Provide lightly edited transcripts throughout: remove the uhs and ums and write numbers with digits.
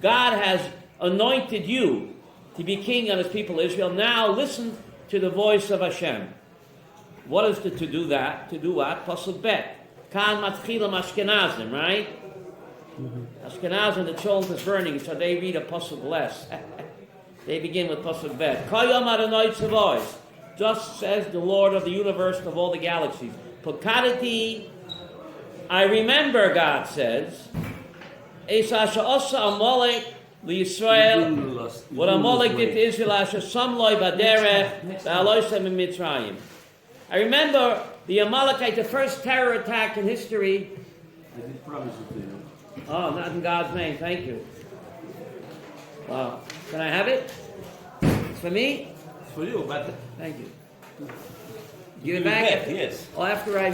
God has anointed you to be king on his people Israel. Now listen to the voice of Hashem. What is to do that? To do what? Pasuk Bet. Kan matchilam Ashkenazim, right? Ashkenazim, the children is burning, so they read a pasuk less. They begin with pasuk Bet. Kayom Adonai Tzavos. Just says the Lord of the universe of all the galaxies. Pokadati, I remember, God says, Esa Sha'osa Amalek L'Yisrael, what Amalek did to Israel, Asher Samloi Baderech, Ba'aloisem in Mitzrayim. I remember the Amalekite, the first terror attack in history. I did promise it to you. Oh, not in God's name, thank you. Wow. Can I have it? It's for me? It's for you, but Thank you. Give it back? Yes. Oh, after I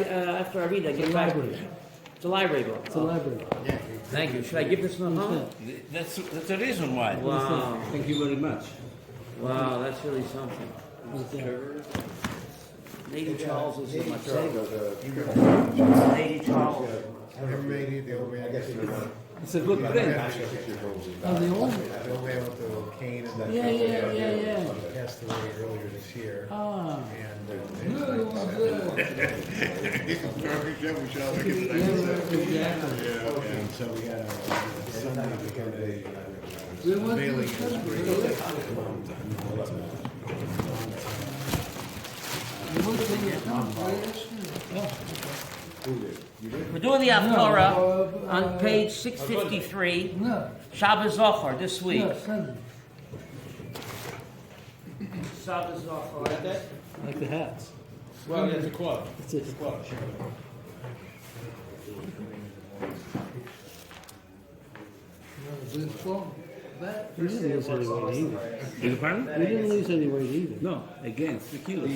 read it, give it back. It's a library book. It's a library. Thank you. Should I give this one home? That's the reason why. Wow. Thank you very much. Wow, that's really something. Lady Charles is in my Lady Charles. It's a good friend. Oh, the old? Yeah. Passed away earlier this year. Ah. And so we got Sunday because they mailing is We're doing the Haftorah on page 653, Shabbat Zachor, this week. Shabbat Zachor. Like the hats. Well, it's a quote. It's a quote. We didn't lose any weight either. Beg your pardon? We didn't lose any weight either. No, again, 3 kilos.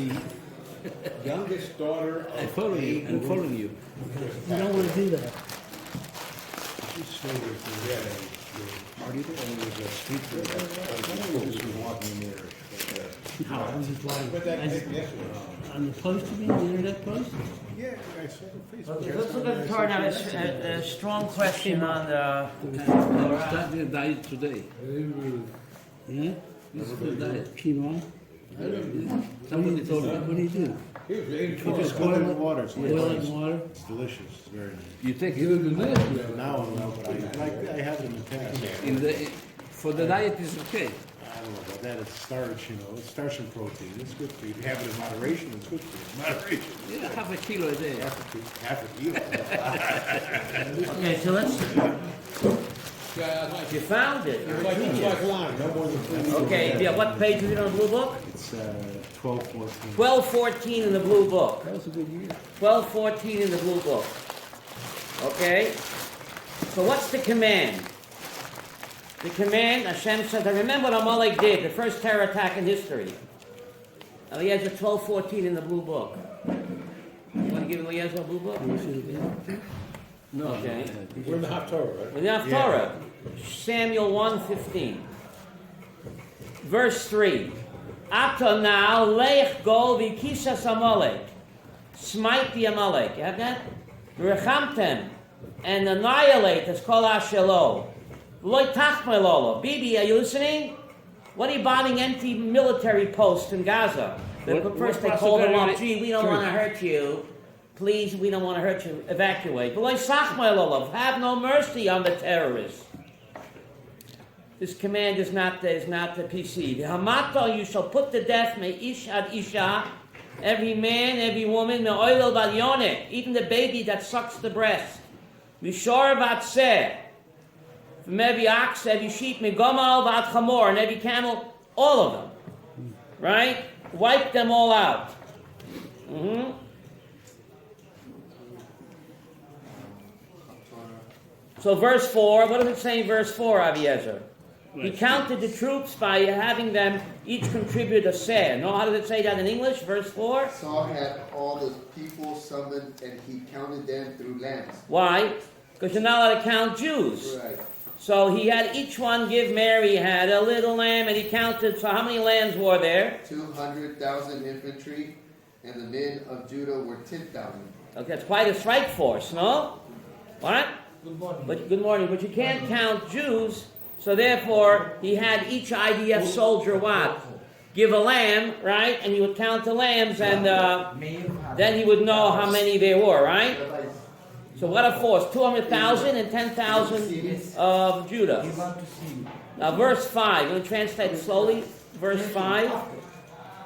youngest daughter I'm following you. I'm following you. You don't want to do that. Marty, and there was a speaker that was walking there. On the post, you mean, the internet post? Yeah, I saw the Facebook. Okay, let's look at the Torah now. It's a strong question on the... I'm starting a diet today. Yeah? This is the diet. Quinoa? Somebody told me. What do you do? You just boil it in water. It's Boil it in water? It's delicious. It's very nice. You take it Now I'm not, but I have it in the past. for the diet is okay. I don't know about that. It's starch, it's starch and protein. It's good for you. If you have it in moderation, it's good for you. Moderation. Yeah, half a kilo a day. Half a kilo. Okay, so let's... You found it. You're a genius. No more than 3 Okay, yeah, what page is it on the blue book? It's 12:14. 1214 in the blue book. That was a good year. 1214 in the blue book. Okay? So what's the command? The command, Hashem says, I remember what Amalek did, the first terror attack in history. Eliezer 1214 in the blue book. You want to give Eliezer a blue book? No. Okay. We're in the Haftorah, right? We're in the Haftorah. Samuel 1:15. Verse 3. Ata now lech go v'kisas Amalek. Smite the Amalek. You have that? Rechamtem. And annihilate as kol ashelo. V'loi tachmelolo. Bibi, are you listening? What are you bombing empty military posts in Gaza? First they called them up, gee, we don't want to hurt you. Please, we don't want to hurt you. Evacuate. V'loi sachmelolo. Have no mercy on the terrorists. This command is not the PC. The hamato, you shall put to death me ish ad isha, every man, every woman, me oilo balyone, even the baby that sucks the breast. Mishor vatzeh, from every ox, every sheep, me gomal vat chamor, and every camel, all of them. Right? Wipe them all out. So verse 4, what does it say in verse 4, Aviezer? He counted the troops by having them each contribute a seh. No, how does it say that in English? Verse 4? Saul had all the people summoned, and he counted them through lambs. Why? Because you're not allowed to count Jews. Right. So he had each one give Mary, had a little lamb, and he counted. So how many lambs were there? 200,000 infantry, and the men of Judah were 10,000. Okay, that's quite a strike force, no? What? Good morning. But you can't count Jews, so therefore he had each IDF soldier what? Give a lamb, right? And he would count the lambs, and then he would know how many there were, right? So what a force, 200,000 and 10,000 of Judah. Now verse 5, I'm going to translate it slowly. Verse 5.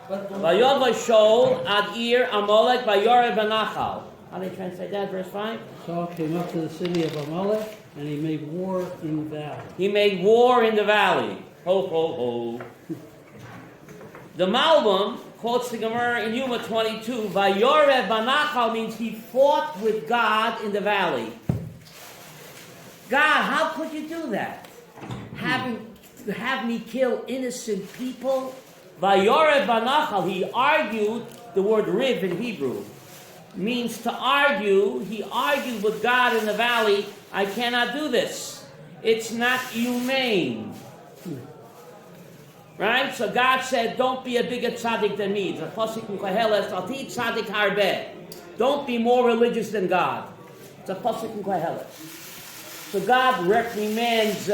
Vayova Shol ad ir Amalek vayorev banachal. How do they translate that? Verse 5. Saul came up to the city of Amalek, and he made war in the valley. He made war in the valley. Ho, ho, ho. The Malbim quotes the Gemara in Yuma 22. Vayorev banachal means he fought with God in the valley. God, how could you do that? Have me kill innocent people? Vayorev banachal, he argued, the word riv in Hebrew means to argue. He argued with God in the valley, I cannot do this. It's not humane. Right? So God said, don't be a bigger tzaddik than me. Don't be more religious than God. It's a pasuk in Kohelet. So God reprimands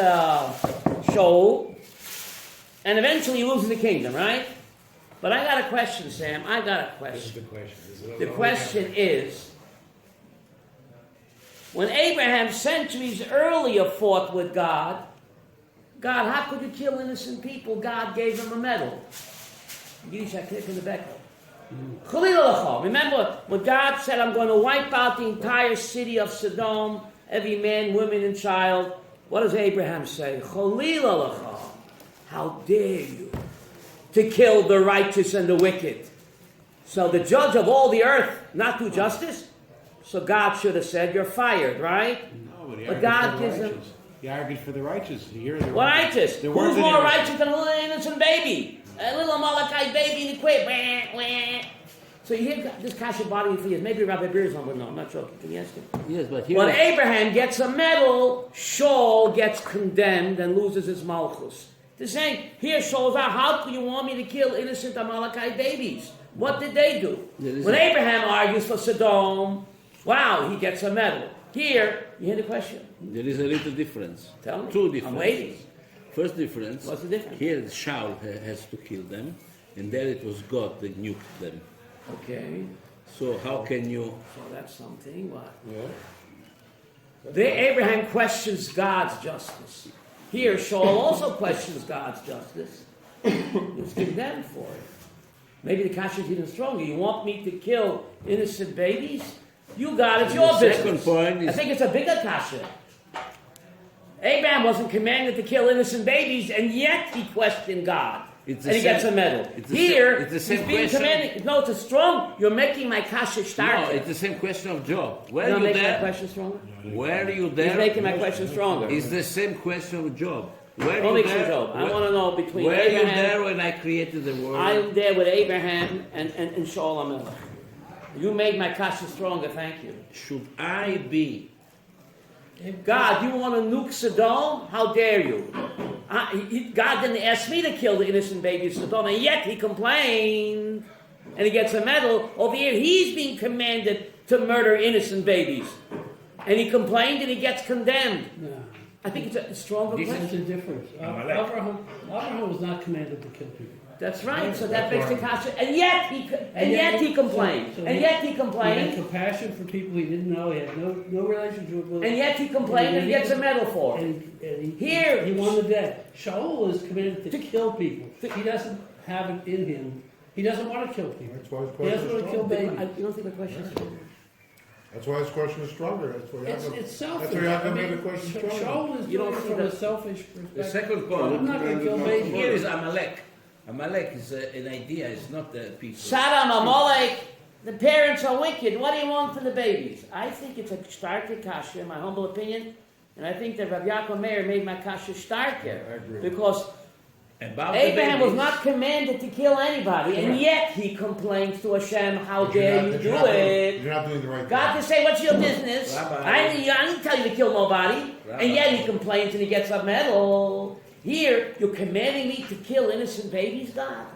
Shaul, and eventually he loses the kingdom, right? But I got a question, Sam. I got a question. The question is, when Abraham centuries earlier fought with God, how could you kill innocent people? God gave him a medal. Remember when God said, I'm going to wipe out the entire city of Sodom, every man, woman, and child. What does Abraham say? How dare you to kill the righteous and the wicked? So the judge of all the earth not do justice? So God should have said, you're fired, right? No, but God gives him... He argued for the righteous. What righteous? Who's more righteous than a little innocent baby? A little Amalekite baby in the quit. So you hear this kasha bothering for years. Maybe Rabbi Beerzon would know. I'm not sure. Can you ask him? Yes, but here... When Abraham gets a medal, Shaul gets condemned and loses his malchus. The same. Here shows out, how could you want me to kill innocent Amalekite babies? What did they do? When Abraham argues for Sodom, wow, he gets a medal. Here, you hear the question? There is a little difference. Tell me. Two differences. I'm waiting. First difference. What's the difference? Here Shaul has to kill them, and there it was God that nuked them. Okay. So how can you... So that's something. What? Yeah. Abraham questions God's justice. Here, Shaul also questions God's justice. He's condemned for it. Maybe the kasha is even stronger. You want me to kill innocent babies? You got it. It's your business. Second point is... I think it's a bigger kasha. Abraham wasn't commanded to kill innocent babies, and yet he questioned God. And he gets a medal. Here, he's being commanded. No, it's a strong. You're making my kasha starker. No, it's the same question of Job. You're not making my question stronger? Were you there? He's making my question stronger. It's the same question of Job. Were you there? Job. I want to know between Abraham... Were you there when I created the world? I'm there with Abraham and Shaul HaMelech. You made my kasha stronger, thank you. Should I be... God, you want to nuke Sodom? How dare you? God didn't ask me to kill the innocent baby of Sodom, and yet he complained, and he gets a medal. Over here, he's being commanded to murder innocent babies, and he complained, and he gets condemned. No. I think it's a stronger There's question. a difference. Abraham was not commanded to kill people. That's right. So that makes the kasha, and yet he complained, He had compassion for people he didn't know. He had no relationship with. And yet he complained, and he gets a medal for it. And Here, he won the day. Shaul is commanded to kill people. He doesn't have it in him. He doesn't want to kill people. That's why his He question doesn't is want to kill stronger. babies. You don't think the question is stronger? That's why his question is stronger. That's why It's selfish. That's why you have to make the question stronger. Shaul is You don't doing it see from that- a selfish perspective. The second point. I'm not going to kill babies. Here is Amalek. Amalek is an idea, it's not the people. Saddam, Amalek, the parents are wicked. What do you want for the babies? I think it's a starker kasha, in my humble opinion. And I think that Rabbi Yaakov Meir made my kasha starker. Because Abraham was not commanded to kill anybody, and yet he complains to Hashem, how dare you do it? You're not doing the right thing. God can say, what's your business? Rabbi. I didn't tell you to kill nobody. Rabbi. And yet he complains and he gets a medal. Here, you're commanding me to kill innocent babies, God.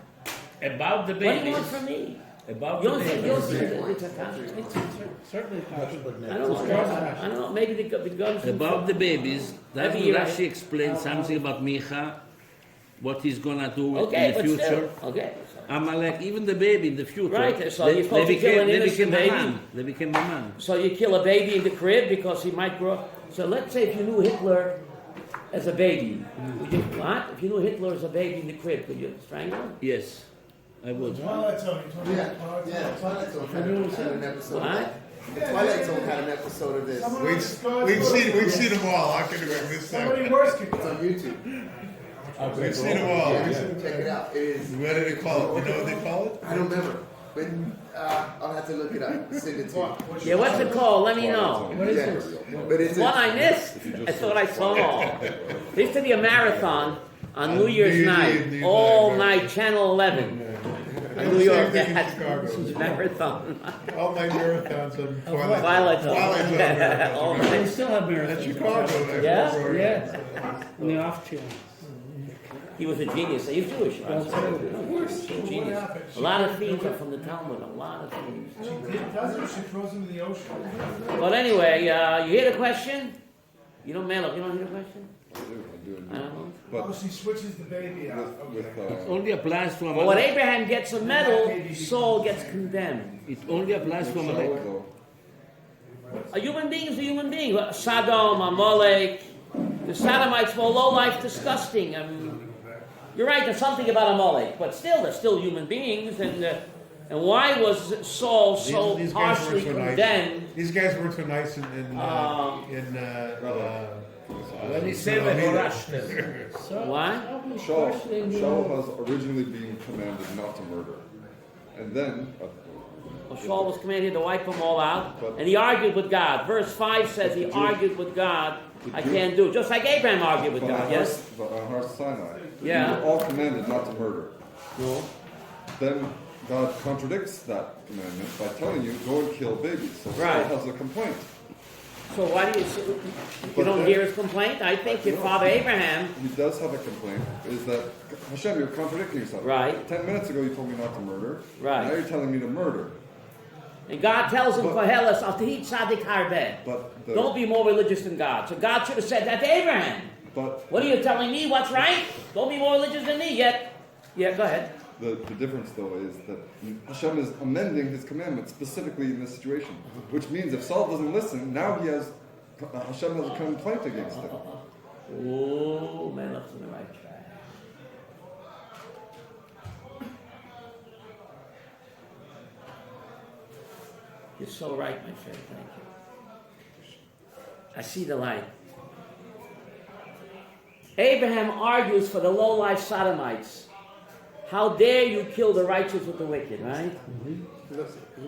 About the What do you babies. want from me? Above You the don't think babies. it's a kasha? Certainly possible. I don't know. Maybe the guns. Above the babies, doesn't Maybe you're right. Rashi explain something about Micha, what he's gonna do Okay, in the but future? still. Okay. Amalek, even the baby in the future, Right, so you're supposed to kill an innocent baby. They became a man. So you kill a baby in the crib because he might grow. So let's say if you knew Hitler as a baby, would you what? If you knew Hitler as a baby in the crib, could you strangle him? Yes, I would. Twilight Zone, you're talking Yeah, about Twilight yeah, Zone. Twilight Zone had an episode of What? that. The Twilight Zone had an episode of this. Someone It's We've seen them all. How can we miss Somebody that? worse could on come. YouTube. We've seen them all. Yeah, check it out. It is. What do they call it? You know what they call it? I don't remember, but I'll have to look it up. Send it to you. Yeah, what's it called? Let me know. What is Yeah. this? But it's One I missed. I thought I saw them all. There used to be a marathon on New Year's night, all night, Channel 11. In New York, they had marathon. All my marathons on Twilight Zone. All They night. still have That's marathons. Chicago. Yeah? Yeah, on the off chance. He was a genius. He was Jewish. Right? What Genius. happened? A lot of themes are from the Talmud. A lot of themes. She doesn't, she throws him in the ocean. But anyway, you hear the question? You don't mail up. You don't hear the question? I don't know. Oh, she switches the baby out. Okay. It only applies to But when Amalek. Abraham gets a medal, Saul gets condemned. It only applies to Amalek. A human being is a human being. Sodom, Amalek, the Sodomites were low life, disgusting. You're right, there's something about Amalek, but still, they're still human beings. And why was Saul so These guys weren't harshly so nice. condemned? These guys weren't so nice When he said that, So, Why? Shaul questioning you. has originally been commanded not to murder. And then, Well, Saul was commanded to wipe them all out, and he argued with God. Verse 5 says he argued with God. I can't do it. Just like Abraham argued with God, yes? but on Har Sinai, Yeah. we were all commanded not to murder. No. Then God contradicts that commandment by telling you, go and kill babies. So Right. Saul has a complaint. So why do you don't hear his complaint? I think your father Abraham, He does have a complaint, is that, Hashem, you're contradicting yourself. Right. 10 minutes ago you told me not to murder. Right. Now you're telling me to murder. and God tells him, But- Koheles, al tehit tzadik harbeh. But the, Don't be more religious than God. So God should have said that to Abraham. but What are you telling me? What's right? Don't be more religious than me yet. Yeah, go ahead. the difference, though, is that Hashem is amending His commandment specifically in this situation, which means if Saul doesn't listen, now Hashem has a complaint against him. Oh, man, that's on the right track. You're so right, my friend. Thank you. I see the light. Abraham argues for the low-life Sodomites. How dare you kill the righteous with the wicked, right? He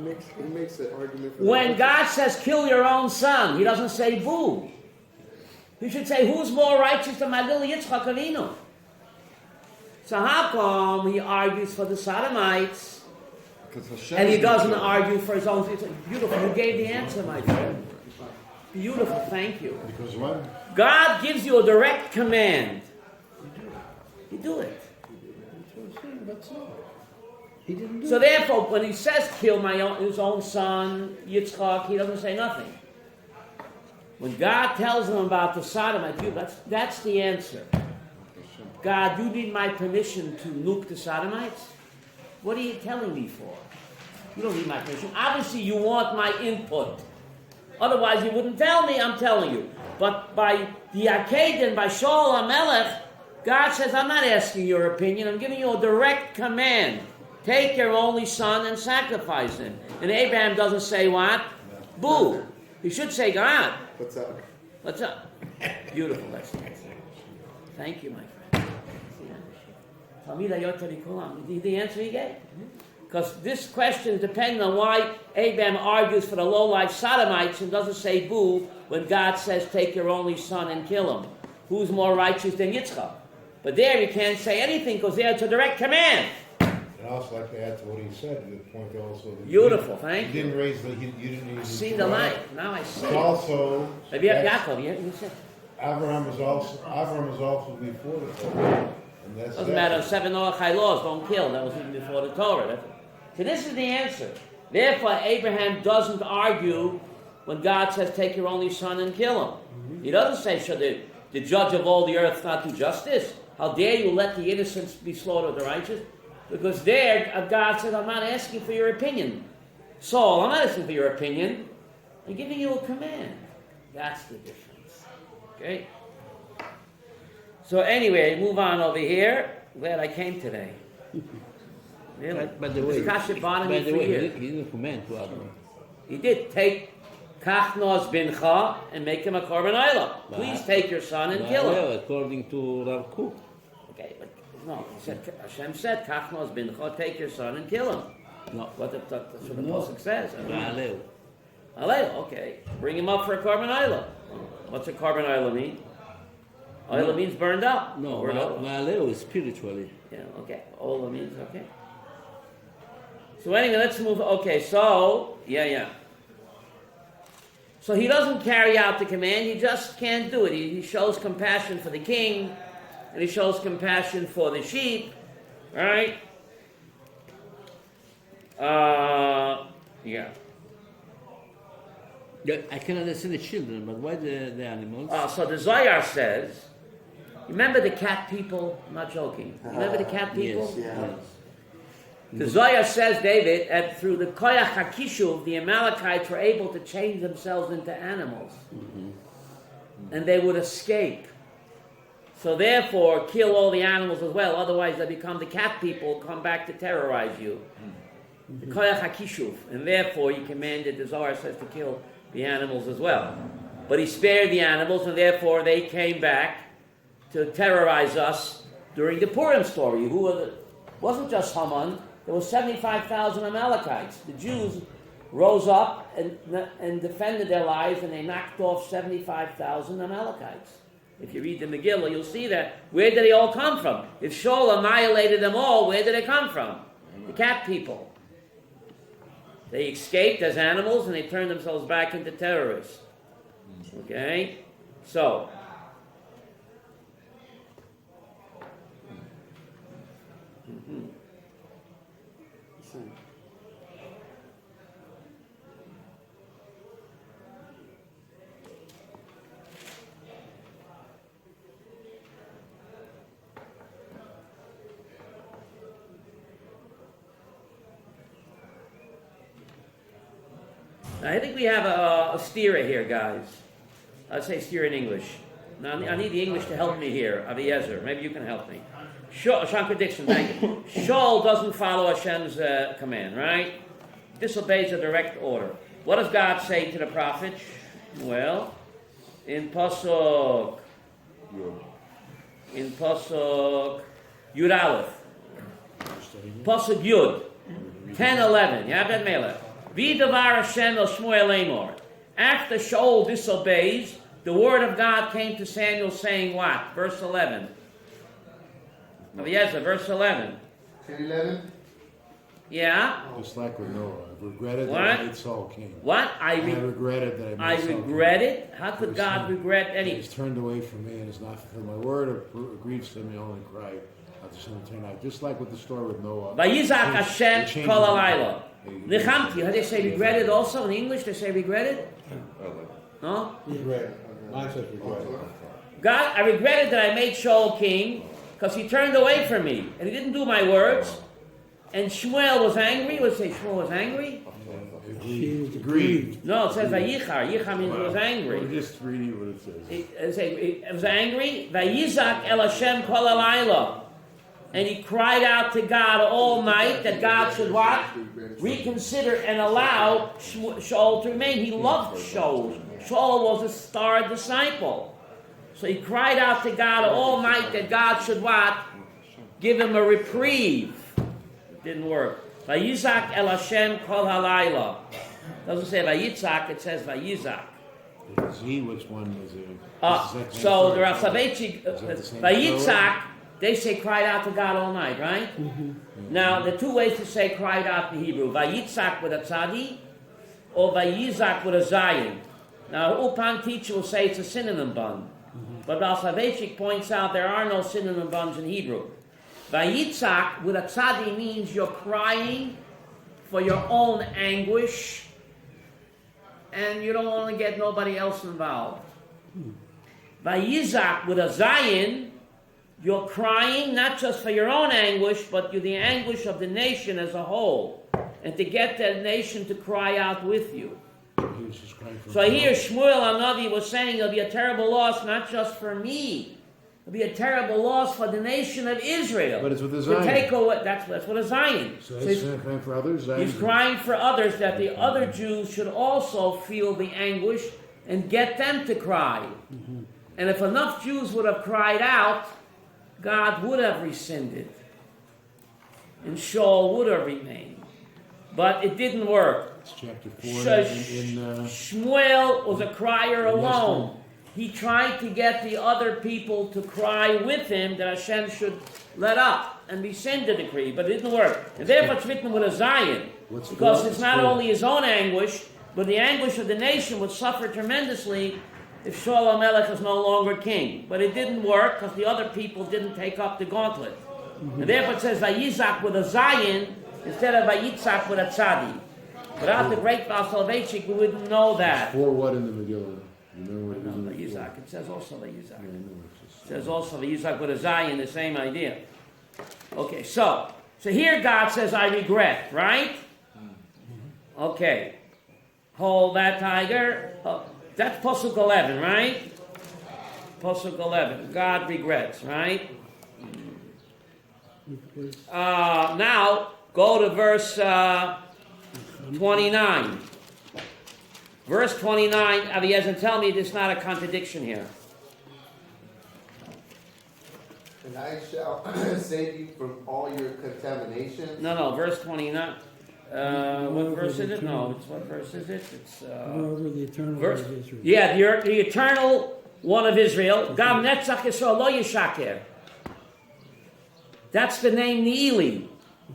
makes an argument for When God says kill your own son, he doesn't say boo. He should say, who's more righteous than my little Yitzchak Avinu? So how come he argues for the Sodomites Because Hashem and he is doesn't neutral. argue for his own? It's beautiful. You gave the answer, my friend. Beautiful. Thank you. Because what? God gives you a direct command. You do it. That's all. He didn't do So it. therefore, when he says kill his own son, Yitzchak, he doesn't say nothing. When God tells him about the Sodomites, that's the answer. God, you need my permission to nuke the Sodomites? What are you telling me for? You don't need my permission. Obviously, you want my input. Otherwise, you wouldn't tell me, I'm telling you. But by the Akedim, by Shaul HaMelech, God says, I'm not asking your opinion, I'm giving you a direct command. Take your only son and sacrifice him. And Abraham doesn't say what? Boo. He should say, God, What's up? what's up? Beautiful, that's the answer. Thank you, my friend. The answer he gave. Because this question is depending on why Abraham argues for the low-life Sodomites and doesn't say boo when God says take your only son and kill him. Who's more righteous than Yitzchak? But there he can't say anything because there it's a direct command. And I'd also like to add to what he said, the point also that Beautiful, thank you you. didn't raise the, you didn't even I see the light. Now I see But it. also, Maybe that's- Yaakov, you said. Abraham was also before the Torah. And that's Doesn't matter. 7 Noachai laws don't kill. That was even before the Torah. So this is the answer. Therefore, Abraham doesn't argue when God says, take your only son and kill him. He doesn't say, should the judge of all the earth not do justice? How dare you let the innocents be slaughtered, the righteous? Because there, God said, I'm not asking for your opinion. Saul, I'm not asking for your opinion. I'm giving you a command. That's the difference. Okay? So anyway, move on over here. Glad I came today. Really? By the way, This kasha bothered me for years. he didn't command to Adam. He did. Take Kachnos bincha and make him a korban oila. Please take your son and kill him. According to Rav Kook. Okay, but no. Hashem said, Kachnos bincha, take your son and kill him. No. That's what the Pasuk says. Va'aleu. Aleo, okay. Bring him up for a korban oila. What's a korban oila mean? Oila means burned up. No, Word oila. Va'aleu is spiritually. Yeah, okay. Ola means okay. So anyway, let's move. Okay, so yeah. So he doesn't carry out the command. He just can't do it. He shows compassion for the king, and he shows compassion for the sheep, right? Yeah. I can understand the children, but why the animals? So the Zohar says, remember the cat people? I'm not joking. Remember the cat people? Yes. The Zohar says, David, that through the Koyach HaKishuv, the Amalekites were able to change themselves into animals. And they would escape. So therefore, kill all the animals as well. Otherwise, they become the cat people, come back to terrorize you. The Koyach HaKishuv. And therefore, he commanded, the Zohar says, to kill the animals as well. But he spared the animals, and therefore they came back to terrorize us during the Purim story. Wasn't just Haman. There were 75,000 Amalekites. The Jews rose up and defended their lives, and they knocked off 75,000 Amalekites. If you read the Megillah, you'll see that. Where did they all come from? If Shaul annihilated them all, where did they come from? The cat people. They escaped as animals, and they turned themselves back into terrorists. Okay? So, I think we have a steerer here, guys. I'd say steer in English. Now, I need the English to help me here. Aviezer, maybe you can help me. Contradiction, thank you. Shaul doesn't follow Hashem's command, right? Disobeys a direct order. What does God say to the prophet? Well, in Pasuk Yud Aleph. Pasuk Yud. 10:11. You have that, Melech? V'davar Hashem el Shmuel Lamor. After Shaul disobeys, the word of God came to Samuel saying what? Verse 11. Yes, verse 11. 10:11. Yeah? Just like with Noah, I regretted What? that I made Saul king. What? I regretted that I made Saul regretted? How could God regret king. any? He's turned away from me and has not fulfilled my word or grieves to me, only cry. I'll just turn out. Just like with the story with Noah. Vayizak It Hashem changes kol me. halayla. Nechamti. How do they say regretted also in English? They say regretted? No? Regret. Mine says regret. God, I regretted that I made Shaul king because he turned away from me and he didn't do my words. And Shmuel was angry. Would say Shmuel was angry? Agreed. No, it says Vayichar. Yichar means he was angry. We're just reading what it says. It was angry. Vayizak el Hashem kol halayla. And he cried out to God all night that God should what? Reconsider and allow Shaul to remain. He loved Shaul. Shaul was a star disciple. So he cried out to God all night that God should what? Give him a reprieve. It didn't work. Vayizak el Hashem kol halayla. Doesn't say Vayitzak, it says Vayizak. Z, which one is it? So the Rav Soloveitchik, Vayitzak, they say cried out to God all night, right? Now, there are two ways to say cried out in Hebrew. Vayitzak with a tzadi, or Vayizak with a zayin. Now, Upan teacher will say it's a synonym bun. But Rav Soloveitchik points out there are no synonym buns in Hebrew. Vayitzak with a tzadi means you're crying for your own anguish, and you don't want to get nobody else involved. Vayizak with a Zayin, you're crying not just for your own anguish, but you're the anguish of the nation as a whole, and to get that nation to cry out with you. He was just crying for So here Shmuel Hanavi was saying it'll be a terrible loss not just for me, it'll be a terrible loss for the nation of Israel. But it's with the To Zion. take away, that's what a Zion. So So he's he's, crying for others. he's crying for others that the other Jews should also feel the anguish and get them to cry. And if enough Jews would have cried out, God would have rescinded. And Shaul would have remained. But it didn't work. It's chapter 4 in Shmuel was a crier alone. He tried to get the other people to cry with him that Hashem should let up and rescind the decree, but it didn't work. And therefore it's written with a Zion, because it's not only his own anguish, but the anguish of the nation would suffer tremendously if Shaul HaMelech is no longer king. But it didn't work because the other people didn't take up the gauntlet. And therefore it says Vayizak with a Zion instead of Vayitzak with a Tzadi. Without the great Baal Soloveitchik, we wouldn't know that. For what in the Megillah? You remember what it was in the Vayizak. It says also Vayizak. Yeah, I know it's just- It says also Vayizak with a Zion, the same idea. Okay, so here God says, I regret, right? Okay. Hold that tiger. Oh, that's Pasuk 11, right? Pasuk 11. God regrets, right? Now, go to verse 29. Verse 29, Aviezer, tell me there's not a contradiction here. And I shall save you from all your contaminations. No, verse 29. What verse is it? No, what verse is it? It's Moreover, the eternal verse. God of Israel. Yeah, the eternal one of Israel. Gam Netzach Yisrael Lo Yishaker. That's the name Neeli.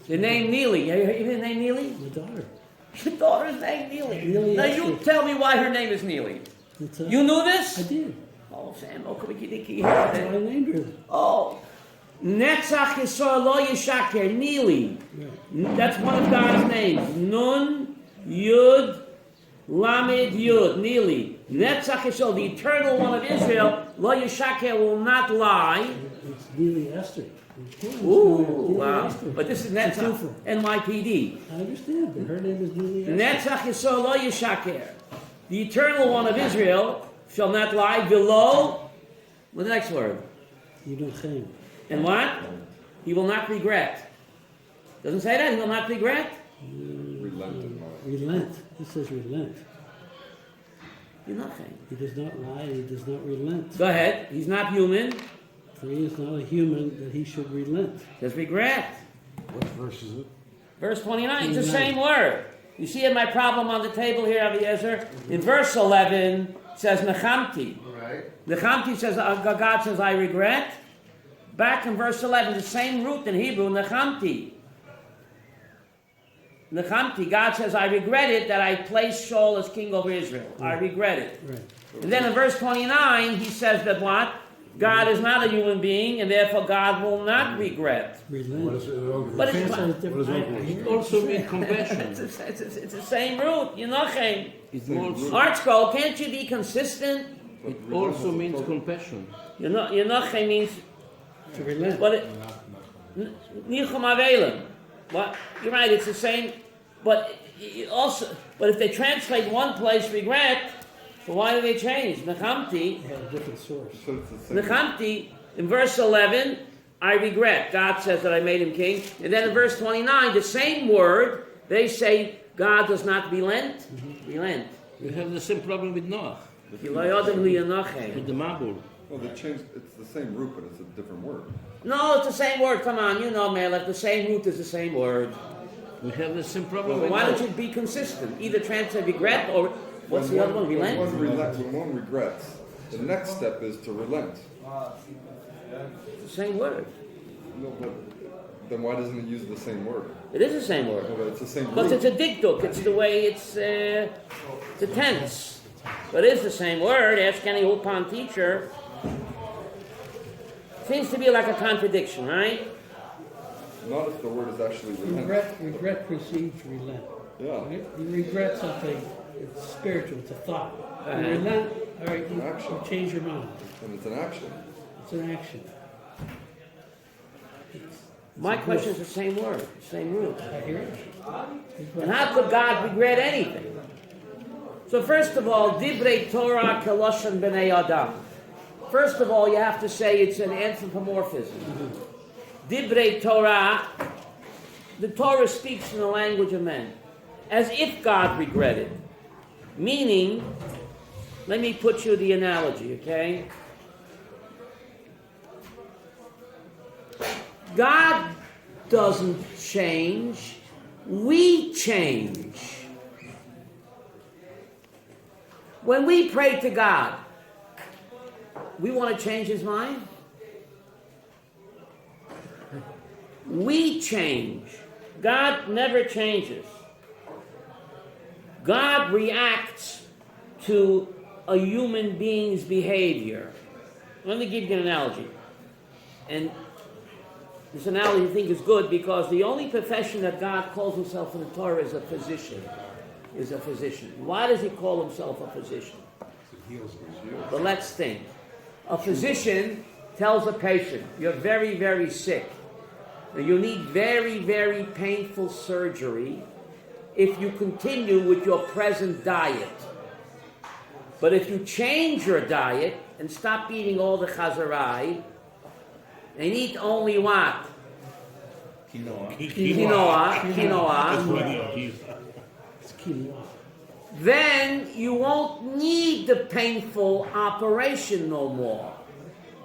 The name Neeli. You hear the name Neeli? My daughter. Your daughter's name Neeli. Neeli Now Esther. you tell me why her name is Neeli. It's You knew this? I did. Oh, Sam, Okabikidiki. That's why I named her. Oh. Netzach Yisrael Lo Yishaker. Neeli. Right. That's one of God's names. Nun, Yud, Lamed, Yud, Neeli. Netzach Yisrael, the eternal one of Israel, Lo Yishaker, will not lie. It's Neely Esther. Ooh, Neely wow. Esther. But this is It's a Netzach, twofer. NYPD. I understand, but her name is Neely Esther. Netzach Yisrael Lo Yishaker. The eternal one of Israel shall not lie. Below, what's the next word? You don't think. And what? He will not regret. Doesn't say that? He will not regret? Relented. Relent. He says relent. You're nothing. He does not lie. He does not relent. Go ahead. He's not human. For he is not a human that he should relent. Says regret. What verse is it? Verse 29, it's the same word. You see my problem on the table here, Aviezer? In verse 11, it says Nechamti. Right? Nechamti says, God says, I regret. Back in verse 11, the same root in Hebrew, Nechamti. Nechamti, God says, I regret it that I placed Shaul as king over Israel. I regret it. Right. And then in verse 29, he says that what? God is not a human being, and therefore God will not regret. Relent. What is it? But it's- Translate What is different. it? It also means compassion. It's the same root. You're nothing. It also, Art Scroll, can't you be consistent? it also means compassion. You're nothing means, To relent. but it, Nichum Avelim. What? You're right, it's the same, but it also, but if they translate one place regret, so why do they change? Nechamti, They have a different source. So it's the same. Nechamti, in verse 11, I regret. God says that I made him king. And then in verse 29, the same word, they say God does not relent. Relent. We have the same problem with Noah, with the Mabul. Well, they changed. It's the same root, but it's a different word. No, it's the same word. Come on, you know, Melech. The same root is the same word. We have the same problem with Why Noah. don't you be consistent? Either translate regret or what's the other one? Relent? When one regrets, the next step is to relent. It's the same word. No, but then why doesn't it use the same word? It is the same word. No, but it's the same Because root. it's a dikduk. It's the way it's a tense. But it is the same word. Ask any Ulpan teacher. Seems to be like a contradiction, right? not if the word is actually relent. Regret precedes relent. Yeah. Right? You regret something, it's spiritual, it's a thought. You Uh-huh. relent, all right, you Action. change your mind. And it's an action. It's an action. My question is the same word, same root. I hear it. And how could God regret anything? So first of all, Divrei Torah Keloshan B'nei Adam. First of all, you have to say it's an anthropomorphism. Divrei Torah, the Torah speaks in the language of men, as if God regretted. Meaning, let me put you the analogy, okay? God doesn't change, we change. When we pray to God, we want to change His mind? We change. God never changes. God reacts to a human being's behavior. Let me give you an analogy. And this analogy I think is good because the only profession that God calls Himself in the Torah is a physician. Why does He call Himself a physician? But let's think. A physician tells a patient, you're very, very sick. You need very, very painful surgery if you continue with your present diet. But if you change your diet and stop eating all the chazarai and eat only what? Quinoa. It's quinoa. Then you won't need the painful operation no more.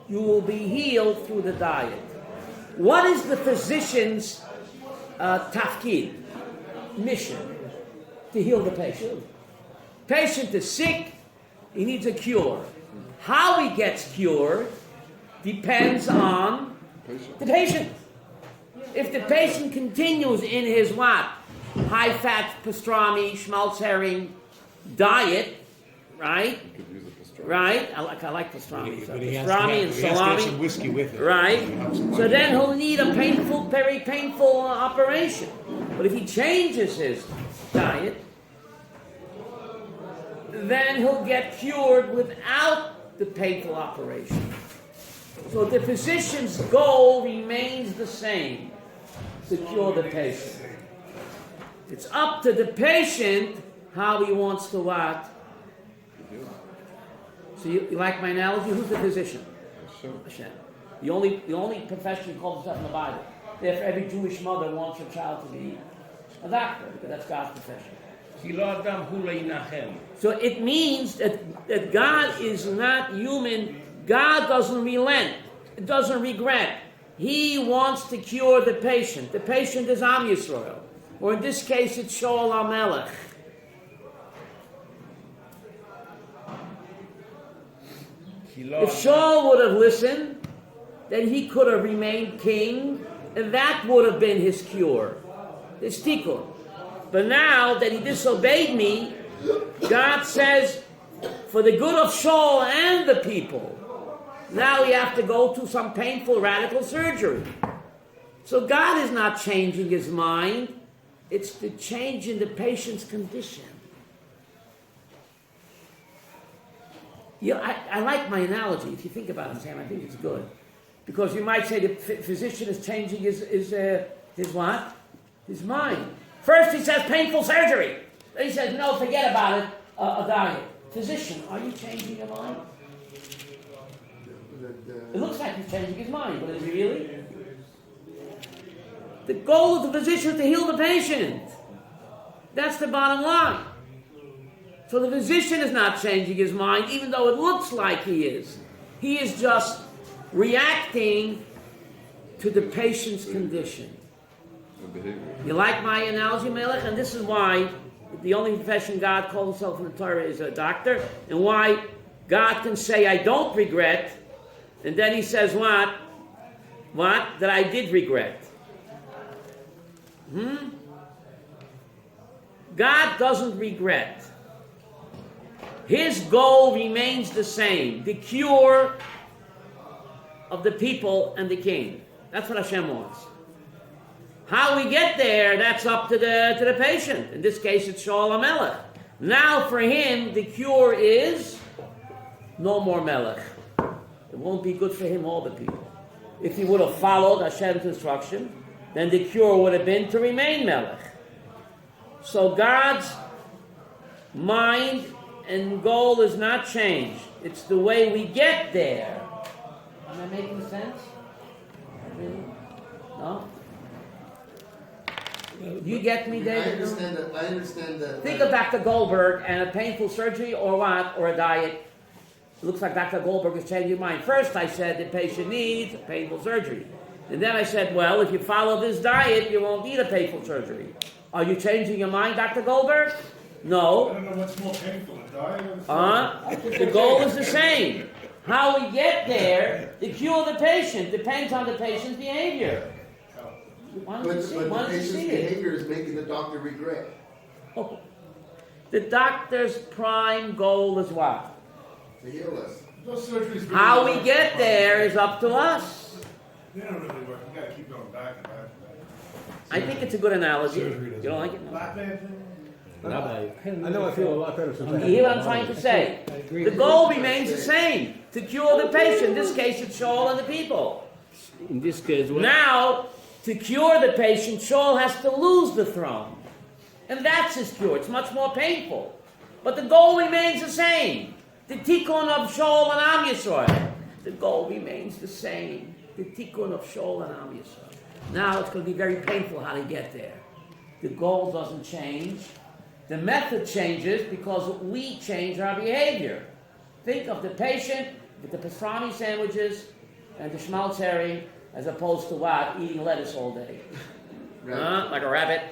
You will be healed through the diet. What is the physician's tafkid, mission? To heal the patient. Patient is sick, he needs a cure. How he gets cured depends on the patient. If the patient continues in his what? High-fat pastrami, schmaltz herring diet, right? You could use a pastrami. Right? I like pastrami. So But he has pastrami and to have salami. some whiskey with it. Right? So then he'll need a painful, very painful operation. But if he changes his diet, then he'll get cured without the painful operation. So the physician's goal remains the same, to cure the patient. It's up to the patient how he wants to what. So you like my analogy? Who's the physician? Hashem. The only profession calls itself in the Bible. Therefore, every Jewish mother wants her child to be a doctor, because that's God's profession. So it means that God is not human. God doesn't relent. It doesn't regret. He wants to cure the patient. The patient is Am Yisrael. Or in this case, it's Shaul HaMelech. If Shaul would have listened, then he could have remained king, and that would have been his cure, his tikkun. But now that he disobeyed me, God says, for the good of Shaul and the people, now we have to go to some painful radical surgery. So God is not changing his mind, it's the change in the patient's condition. I like my analogy. If you think about it, Sam, I think it's good. Because you might say the physician is changing his what? His mind. First he says painful surgery. Then he says, no, forget about it, a diet. Physician, are you changing your mind? It looks like he's changing his mind, but is he really? The goal of the physician is to heal the patient. That's the bottom line. So the physician is not changing his mind, even though it looks like he is. He is just reacting to the patient's condition. You like my analogy, Melech? And this is why the only profession God calls himself in the Torah is a doctor, and why God can say, I don't regret, and then he says what? What? That I did regret. God doesn't regret. His goal remains the same, the cure of the people and the king. That's what Hashem wants. How we get there, that's up to the patient. In this case, it's Shaul HaMelech. Now for him, the cure is no more Melech. It won't be good for him, all the people. If he would have followed Hashem's instruction, then the cure would have been to remain Melech. So God's mind and goal is not changed. It's the way we get there. Am I making sense? Really? No? You get me, David? I understand that. Think of Dr. Goldberg and a painful surgery or what? Or a diet. It looks like Dr. Goldberg is changing your mind. First I said the patient needs a painful surgery. And then I said, well, if you follow this diet, you won't need a painful surgery. Are you changing your mind, Dr. Goldberg? I No. don't know what's more painful, a diet or the surgery. The goal is the same. How we get there, the cure of the patient depends on the patient's behavior. Why don't you see, But why the don't you patient's see it? behavior is making the doctor regret. Oh. The doctor's prime goal is what? To heal us. Those surgeries really How we work. get there is up to us. They don't really work. You gotta keep going back and back and back. I think it's a good analogy. Surgery You doesn't don't like it? No. Black man thing? I know I feel a lot better since I You had hear what the I'm trying to bottle. say? The goal remains the same. To cure the patient. In this case, it's Shaul and the people. In this case, what? Now, to cure the patient, Shaul has to lose the throne. And that's his cure. It's much more painful. But the goal remains the same. The tikkun of Shaul and Am Yisrael. The goal remains the same. The tikkun of Shaul and Am Yisrael. Now it's going to be very painful how to get there. The goal doesn't change. The method changes because we change our behavior. Think of the patient with the pastrami sandwiches and the schmaltz as opposed to what? Eating lettuce all day. Right. Like a rabbit.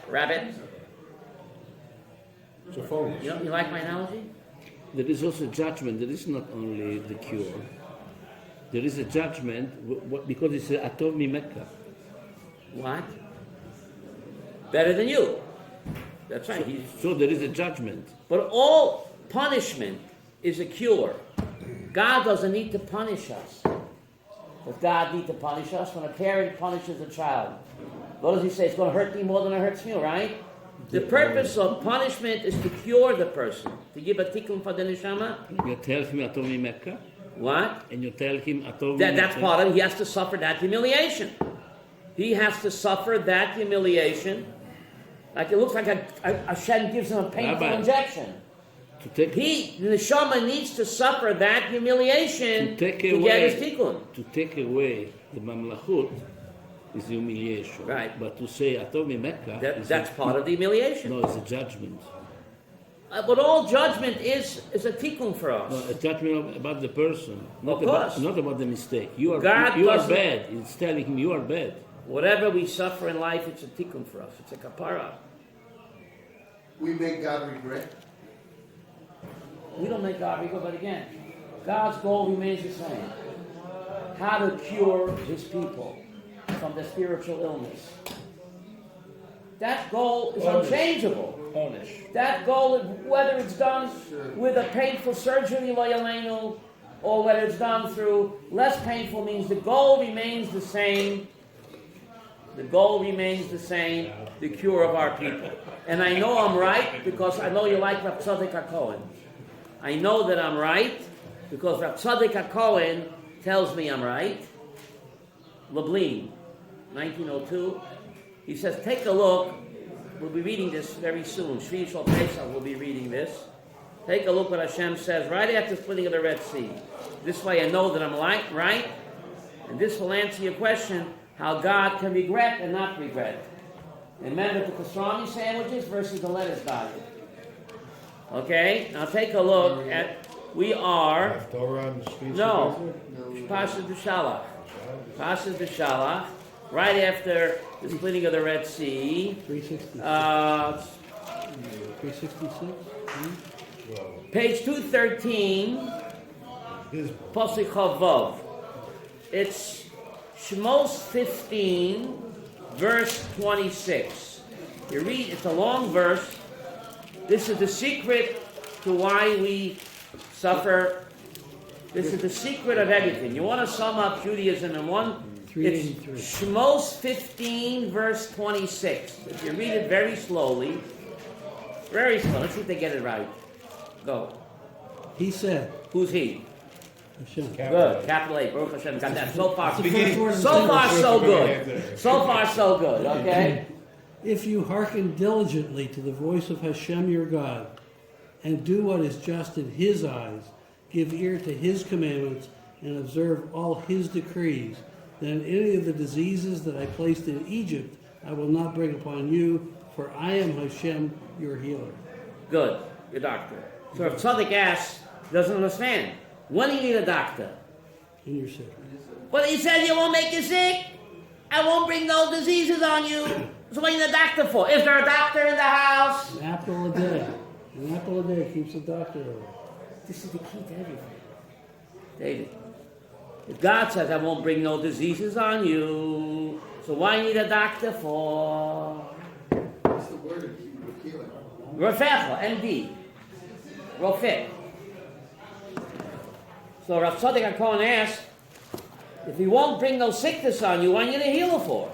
It's a focus. You like my analogy? There is also judgment. There is not only the cure. There is a judgment because it's a atov mimeka. What? Better than you. That's right. So there is a judgment. But all punishment is a cure. God doesn't need to punish us. Does God need to punish us? When a parent punishes a child, what does he say? It's going to hurt me more than it hurts you, right? The purpose of punishment is to cure the person, to give a tikkun for the neshama. You tell him atov mimeka, What? and you tell him atov That's mimeka. part of it. He has to suffer that humiliation. He has to suffer that humiliation. Like it looks like a Shem gives him a painful Rabbi, injection. The The neshama needs to suffer that humiliation to get his tikkun. To take away the mamlachut is humiliation. Right. But to say atov mimeka, That's part of the humiliation. No, it's a judgment. But all judgment is a tikkun for us. No, a judgment about the person, Of course. not about the mistake. You are God you are doesn't- bad. It's telling him you are bad. Whatever we suffer in life, it's a tikkun for us. It's a kapara. We make God regret. We don't make God regret, but again, God's goal remains the same. How to cure his people from the spiritual illness. That goal is unchangeable. That goal, whether it's done with a painful surgery, lo yaleinu, or whether it's done through less painful means, the goal remains the same. The goal remains the same, the cure of our people. And I know I'm right because I know you like Rav Tzaddik HaKohen. I know that I'm right because Rav Tzaddik HaKohen tells me I'm right. Lublin, 1902. He says, take a look. We'll be reading this very soon. Shvi Shal Pesach will be reading this. Take a look what Hashem says right after the splitting of the Red Sea. This way I know that I'm right. And this will answer your question, how God can regret and not regret. Remember the pastrami sandwiches versus the lettuce diet. Okay? Now take a look at, we are, Torah and the streets no, of Pasha B'Shalach. Pasha B'Shalach, right after the splitting of the Red Sea. 366. 366. Page 213, Pasuk Chavav. It's Shmos 15, verse 26. You read, it's a long verse. This is the secret to why we suffer. This is the secret of everything. You want to sum up Judaism in one 383. Shmos 15, verse 26. If you read it very slowly, let's see if they get it right. Go. He said, Who's he? Hashem. Good. Capital A. Baruch Hashem. Got that. So far, It's the first word in so the far, sentence. so good. So far, so good. Okay. If you hearken diligently to the voice of Hashem your God, and do what is just in his eyes, give ear to his commandments, and observe all his decrees, then any of the diseases that I placed in Egypt I will not bring upon you, for I am Hashem your healer. Good. Your doctor. So if Tzaddik asks, doesn't understand. When do you need a doctor? And you're sick. Well, he said you won't make you sick. I won't bring no diseases on you. So what do you need a doctor for? Is there a doctor in the house? An apple a day. An apple a day keeps the doctor away. This is the key to everything. David. If God says I won't bring no diseases on you, so why you need a doctor for? What's the word of healing? Rafecha, MD. Rofik. So Rav Tzaddik HaKohen asked, if he won't bring no sickness on you, why you need a healer for?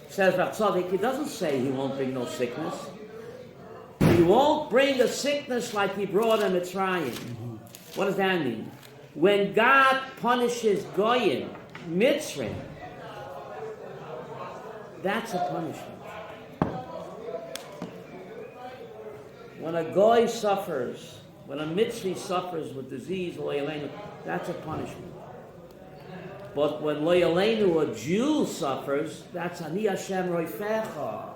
Says Rav Tzaddik, he doesn't say he won't bring no sickness. He won't bring a sickness like he brought in Mitzrayim. What does that mean? When God punishes Goyim, Mitzrayim, that's a punishment. When a Goy suffers, when a Mitzri suffers with disease, that's a punishment. But when Lo Yaleinu, a Jew, suffers, that's Ani Hashem Roifecha.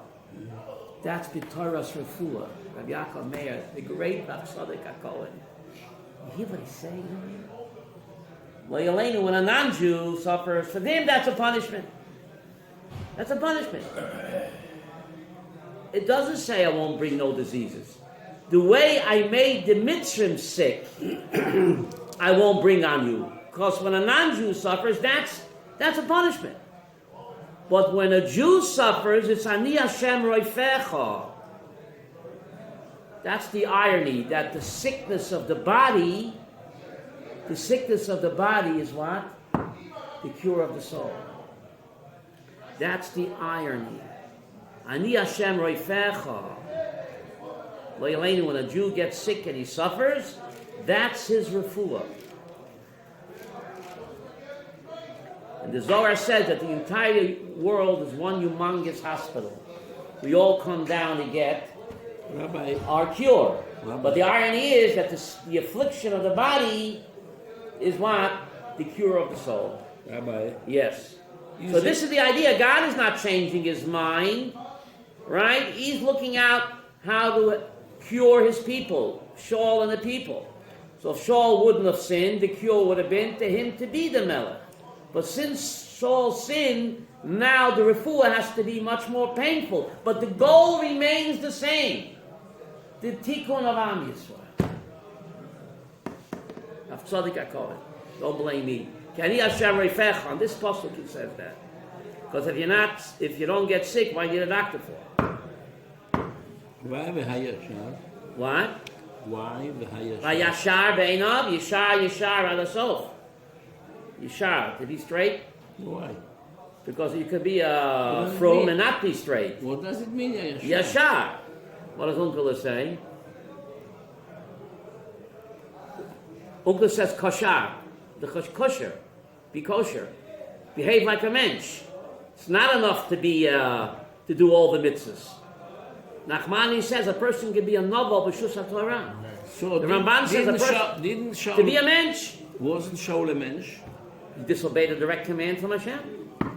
That's B'Torah's Refuah. Rabbi Yaakov Meir, the great Rav Tzaddik HaKohen. You hear what he's saying? Lo Yaleinu, when a non-Jew suffers, for them that's a punishment. That's a punishment. It doesn't say I won't bring no diseases. The way I made the Mitzrim sick, I won't bring on you. Because when a non-Jew suffers, that's a punishment. But when a Jew suffers, it's Ani Hashem Roifecha. That's the irony, that the sickness of the body is what? The cure of the soul. That's the irony. Ani Hashem Roifecha. Lo Yaleinu, when a Jew gets sick and he suffers, that's his refuah. And the Zohar says that the entire world is one humongous hospital. We all come down to get Rabbi, our cure. Rabbi. But the irony is that the affliction of the body is what? The cure of the soul. Rabbi, Yes. So this is the idea. God is not changing his mind, right? He's looking out how to cure his people, Shaul and the people. So if Shaul wouldn't have sinned, the cure would have been to him to be the Melech. But since Shaul sinned, now the refuah has to be much more painful. But the goal remains the same. The tikkun of Am Yisrael. Rav Tzaddik HaKohen. Don't blame me. Kani Hashem Reifech. On this pasuk it says that. Because if you don't get sick, why do you need a doctor for? why v'hayashar? What? Why v'hayashar? Vayashar beinav, yishar ad hasof. Yishar, to be straight. Why? Because you could be does it frum mean? and not be straight. What does it mean, Yashar? Yashar. What does Uncle say? Uncle says kosher. The kosher. Be kosher. Behave like a mensch. It's not enough to be to do all the mitzvahs. Nachmani says a person can be a novel b'shus HaTorah. So The Ramban says a person didn't Shaul, to be a mensch. wasn't Shaul a mensch? He disobeyed the direct command from Hashem.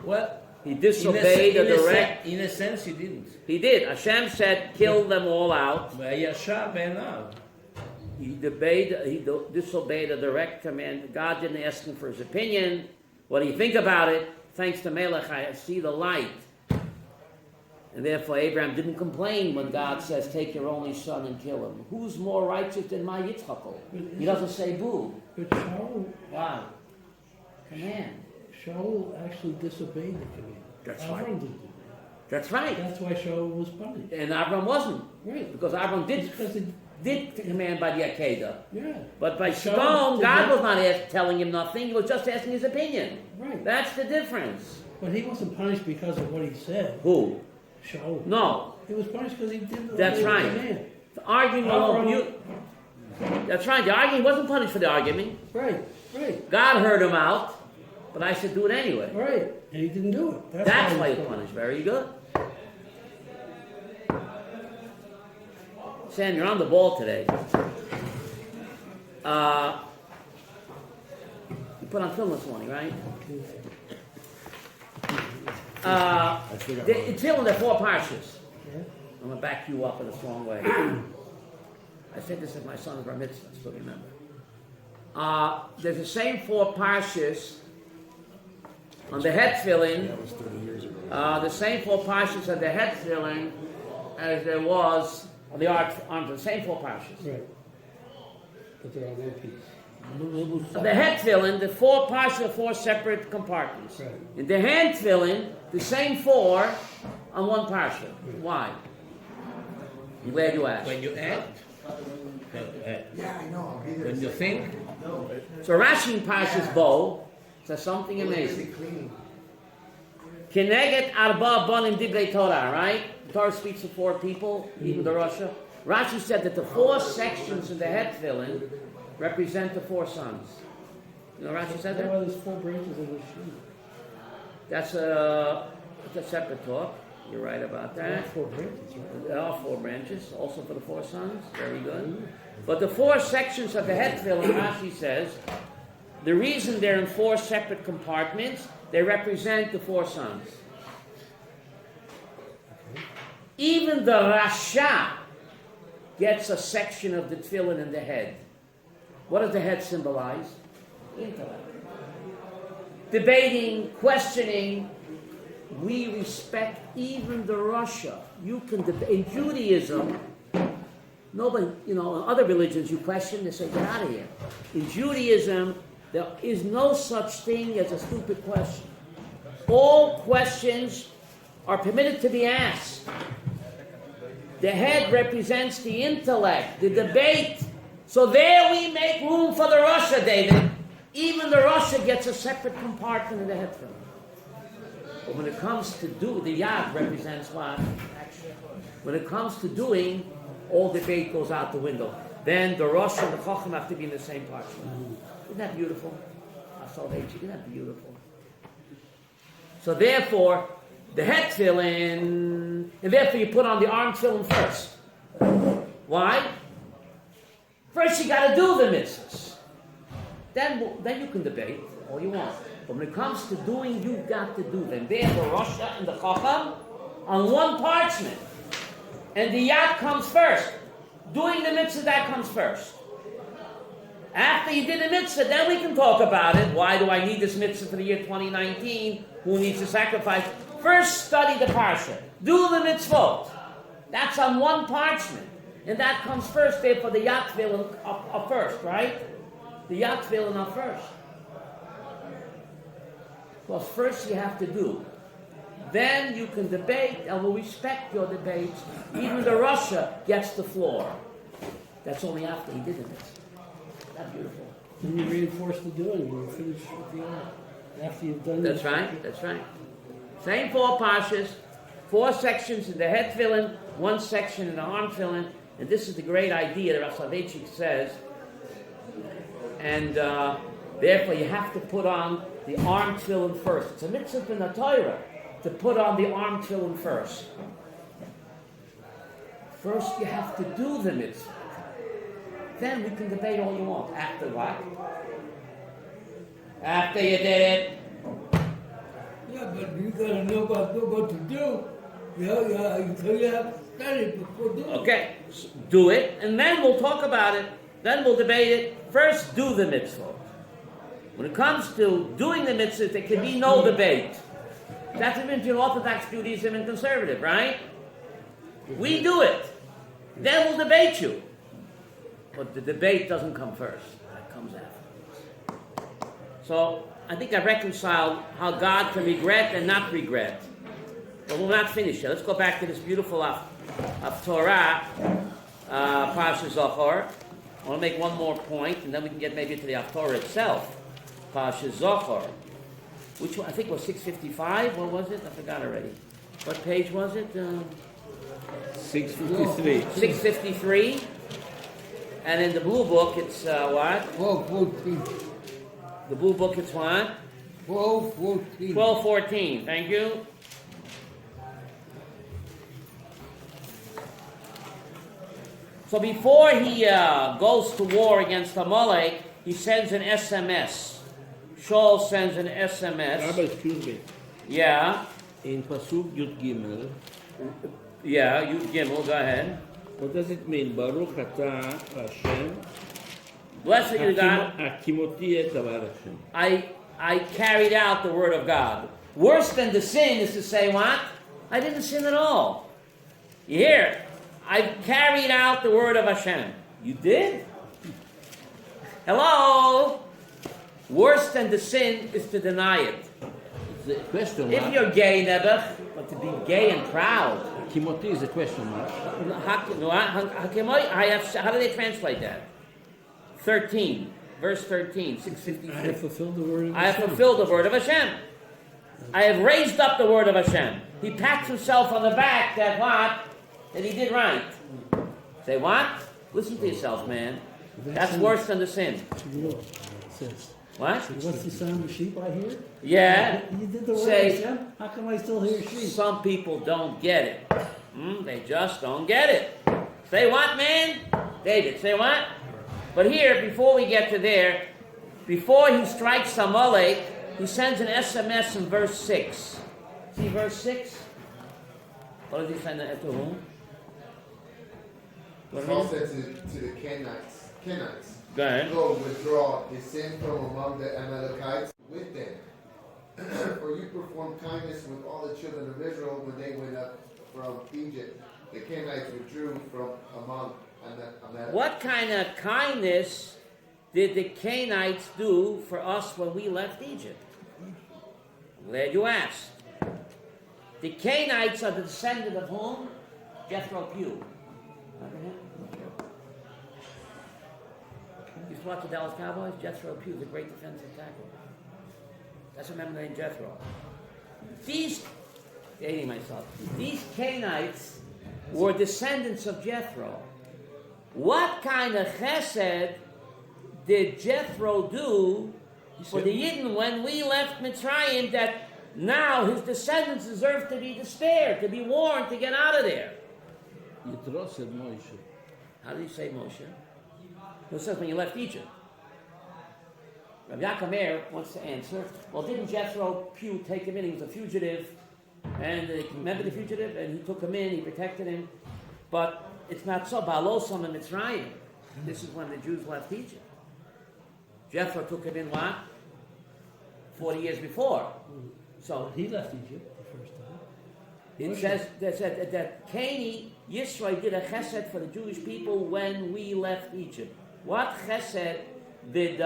Well, He disobeyed the direct. in a sense, he didn't. He did. Hashem said, "Kill them all out." V'hayashar beinav. He disobeyed a direct command. God didn't ask him for his opinion. What do you think about it? Thanks to Melech, I see the light. And therefore, Abraham didn't complain when God says, "Take your only son and kill him." Who's more righteous than my Yitzchak? He doesn't say boo. But Shaul, Wow. Command. Shaul actually disobeyed the command. That's Avram right. didn't. That's right. That's why Shaul was punished. And Abram wasn't. Right. Because Abram It's did. because did command by the Akedah. Yeah. But by Stone stone, did God not- was not telling him nothing. He was just asking his opinion. Right. That's the difference. But he wasn't punished because of what he said. Who? Shaul. No. He was punished because he didn't That's obey the right. command. The arguing alone. That's right. The arguing wasn't punished for the argument. Right, right, God heard him out, but I said do it anyway. right. And he didn't do it. That's why he he's was punished. Very good. Sam, you're on the ball today. You put on film this morning, right? I still got one. It's in the 4 parshas. Yeah. I'm going to back you up in a strong way. I said this at my son's bar mitzvah, I still remember. There's the same 4 parshas on the head filling. That was 30 years ago. The same 4 parshas on the head filling as there was on the arm. The same 4 parshas. Right. But they're on one piece. On the head filling, the 4 parshas are 4 separate compartments. Right. In the hand filling, the same 4 on one parsha. Why? I'm glad you asked. When you add, when you think, So Rashi in Parshas Bo says something amazing. Keneget arba bonim divrei Torah, right? The Torah speaks of 4 people, even the Russia. Rashi said that the 4 sections in the head filling represent the 4 sons. You know Rashi said That's why that? there's 4 branches of the tree. That's a separate talk. You're right about There are that. 4 branches, right? There are 4 branches, also for the 4 sons. Very good. But the 4 sections of the head filling, Rashi says, the reason they're in 4 separate compartments, they represent the 4 sons. Even the Rasha gets a section of the tefillin in the head. What does the head symbolize? Intellect. Debating, questioning. We respect even the Rasha. You can debate. In Judaism, nobody, in other religions you question, they say, get out of here. In Judaism, there is no such thing as a stupid question. All questions are permitted to be asked. The head represents the intellect, the debate. So there we make room for the Rasha, David. Even the Rasha gets a separate compartment in the head film. But when it comes to the Yad represents what? Action. When it comes to doing, all debate goes out the window. Then the Rosh and the Chacham have to be in the same parchment. Isn't that beautiful? Isn't that beautiful? So therefore, the head tefillin, and therefore you put on the arm tefillin first. Why? First you got to do the mitzvahs. Then you can debate all you want. But when it comes to doing, you've got to do them. They're the Rosh and the Chacham on one parchment. And the Yad comes first. Doing the mitzvah, that comes first. After you did the mitzvah, then we can talk about it. Why do I need this mitzvah for the year 2019? Who needs to sacrifice? First, study the parsha. Do the mitzvot. That's on one parchment. And that comes first. Therefore, the Yad Tefillin are first, right? The Yad Tefillin are first. Because first you have to do. Then you can debate, and we'll respect your debates. Even the Rasha gets the floor. That's only after he did it. Isn't that beautiful? Then you reinforce the doing when you finish with the art. After you've done That's right, that's right. Same 4 parshas, 4 sections in the head filling, 1 section in the arm filling, and this is the great idea that Rav Soloveitchik says. And therefore you have to put on the arm filling first. It's a mitzvah in the Torah to put on the arm filling first. First you have to do the mitzvah. Then we can debate all you want. After what? After you did it. Yeah, but you gotta know what to do. You have to study before doing it. Okay, do it, and then we'll talk about it. Then we'll debate it. First, do the mitzvah. When it comes to doing the mitzvah, there can be no debate. That's the difference between Orthodox Judaism and conservative, right? We do it. Then we'll debate you. But the debate doesn't come first. That comes after. So, I think I reconciled how God can regret and not regret. But we'll not finish it. Let's go back to this beautiful of Torah. Pasha Zachor. I want to make one more point, and then we can get maybe to the Haftorah itself. Pasha Zachor. Which one? I think it was 655. What was it? I forgot already. What page was it? 653. 653. And in the blue book, it's what? 12:14. The blue book, it's what? 12:14. 12:14. Thank you. So before he goes to war against Amalek, he sends an SMS. Shaul sends an SMS. Rabbi, excuse me. Yeah. In Pasuk Yud Gimel, Yeah, Yud Gimel, go ahead. what does it mean? Baruch Ata Hashem. Blessed you, God. Hakimoti et davar Hashem. I carried out the word of God. Worse than the sin is to say what? I didn't sin at all. You hear? I carried out the word of Hashem. You did? Hello? Worse than the sin is to deny it. It's a question If mark. you're gay, Nebuch, but to be gay and proud, Hakimoti is a question mark. how do they translate that? 13, verse 13, I have 653. fulfilled the word of I have Hashem. fulfilled the word of Hashem. I have raised up the word of Hashem. He pats himself on the back that what? That he did right. Say what? Listen to yourself, man. That's worse than the sin. It says, What? what's the sound of sheep I hear? Yeah. You did the word Say- of Hashem? How come I still hear sheep? Some people don't get it. They just don't get it. Say what, man? David, say what? But here, before we get to there, before he strikes Amalek, he sends an SMS in verse 6. See verse 6? What does he send it to whom? What do you Saul mean? said to the Kenites, Go ahead. go withdraw, descend from among the Amalekites with them. For you performed kindness with all the children of Israel when they went up from Egypt. The Kenites withdrew from among Amalek. What kind of kindness did the Canaanites do for us when we left Egypt? I'm glad you asked. The Canaanites are the descendant of whom? Jethro Pugh. Remember him? You used to watch the Dallas Cowboys? Jethro Pugh, the great defensive tackle. That's remember the name Jethro. Dating myself. These Canaanites were descendants of Jethro. What kind of chesed did Jethro do for the Yidden when we left Mitzrayim that now his descendants deserve to be despaired, to be warned to get out of there? Yitro said Moshe. How did he say Moshe? It says when you left Egypt. Rabbi Yaakov Meir wants to answer, well, didn't Jethro Pugh take him in? He was a fugitive. And remember the fugitive? And he took him in, he protected him. But it's not so. Ba'alosam and Mitzrayim. This is when the Jews left Egypt. Jethro took him in what? 40 years before. So He left Egypt the first time. it says that Cain, Yisrael did a chesed for the Jewish people when we left Egypt. What chesed did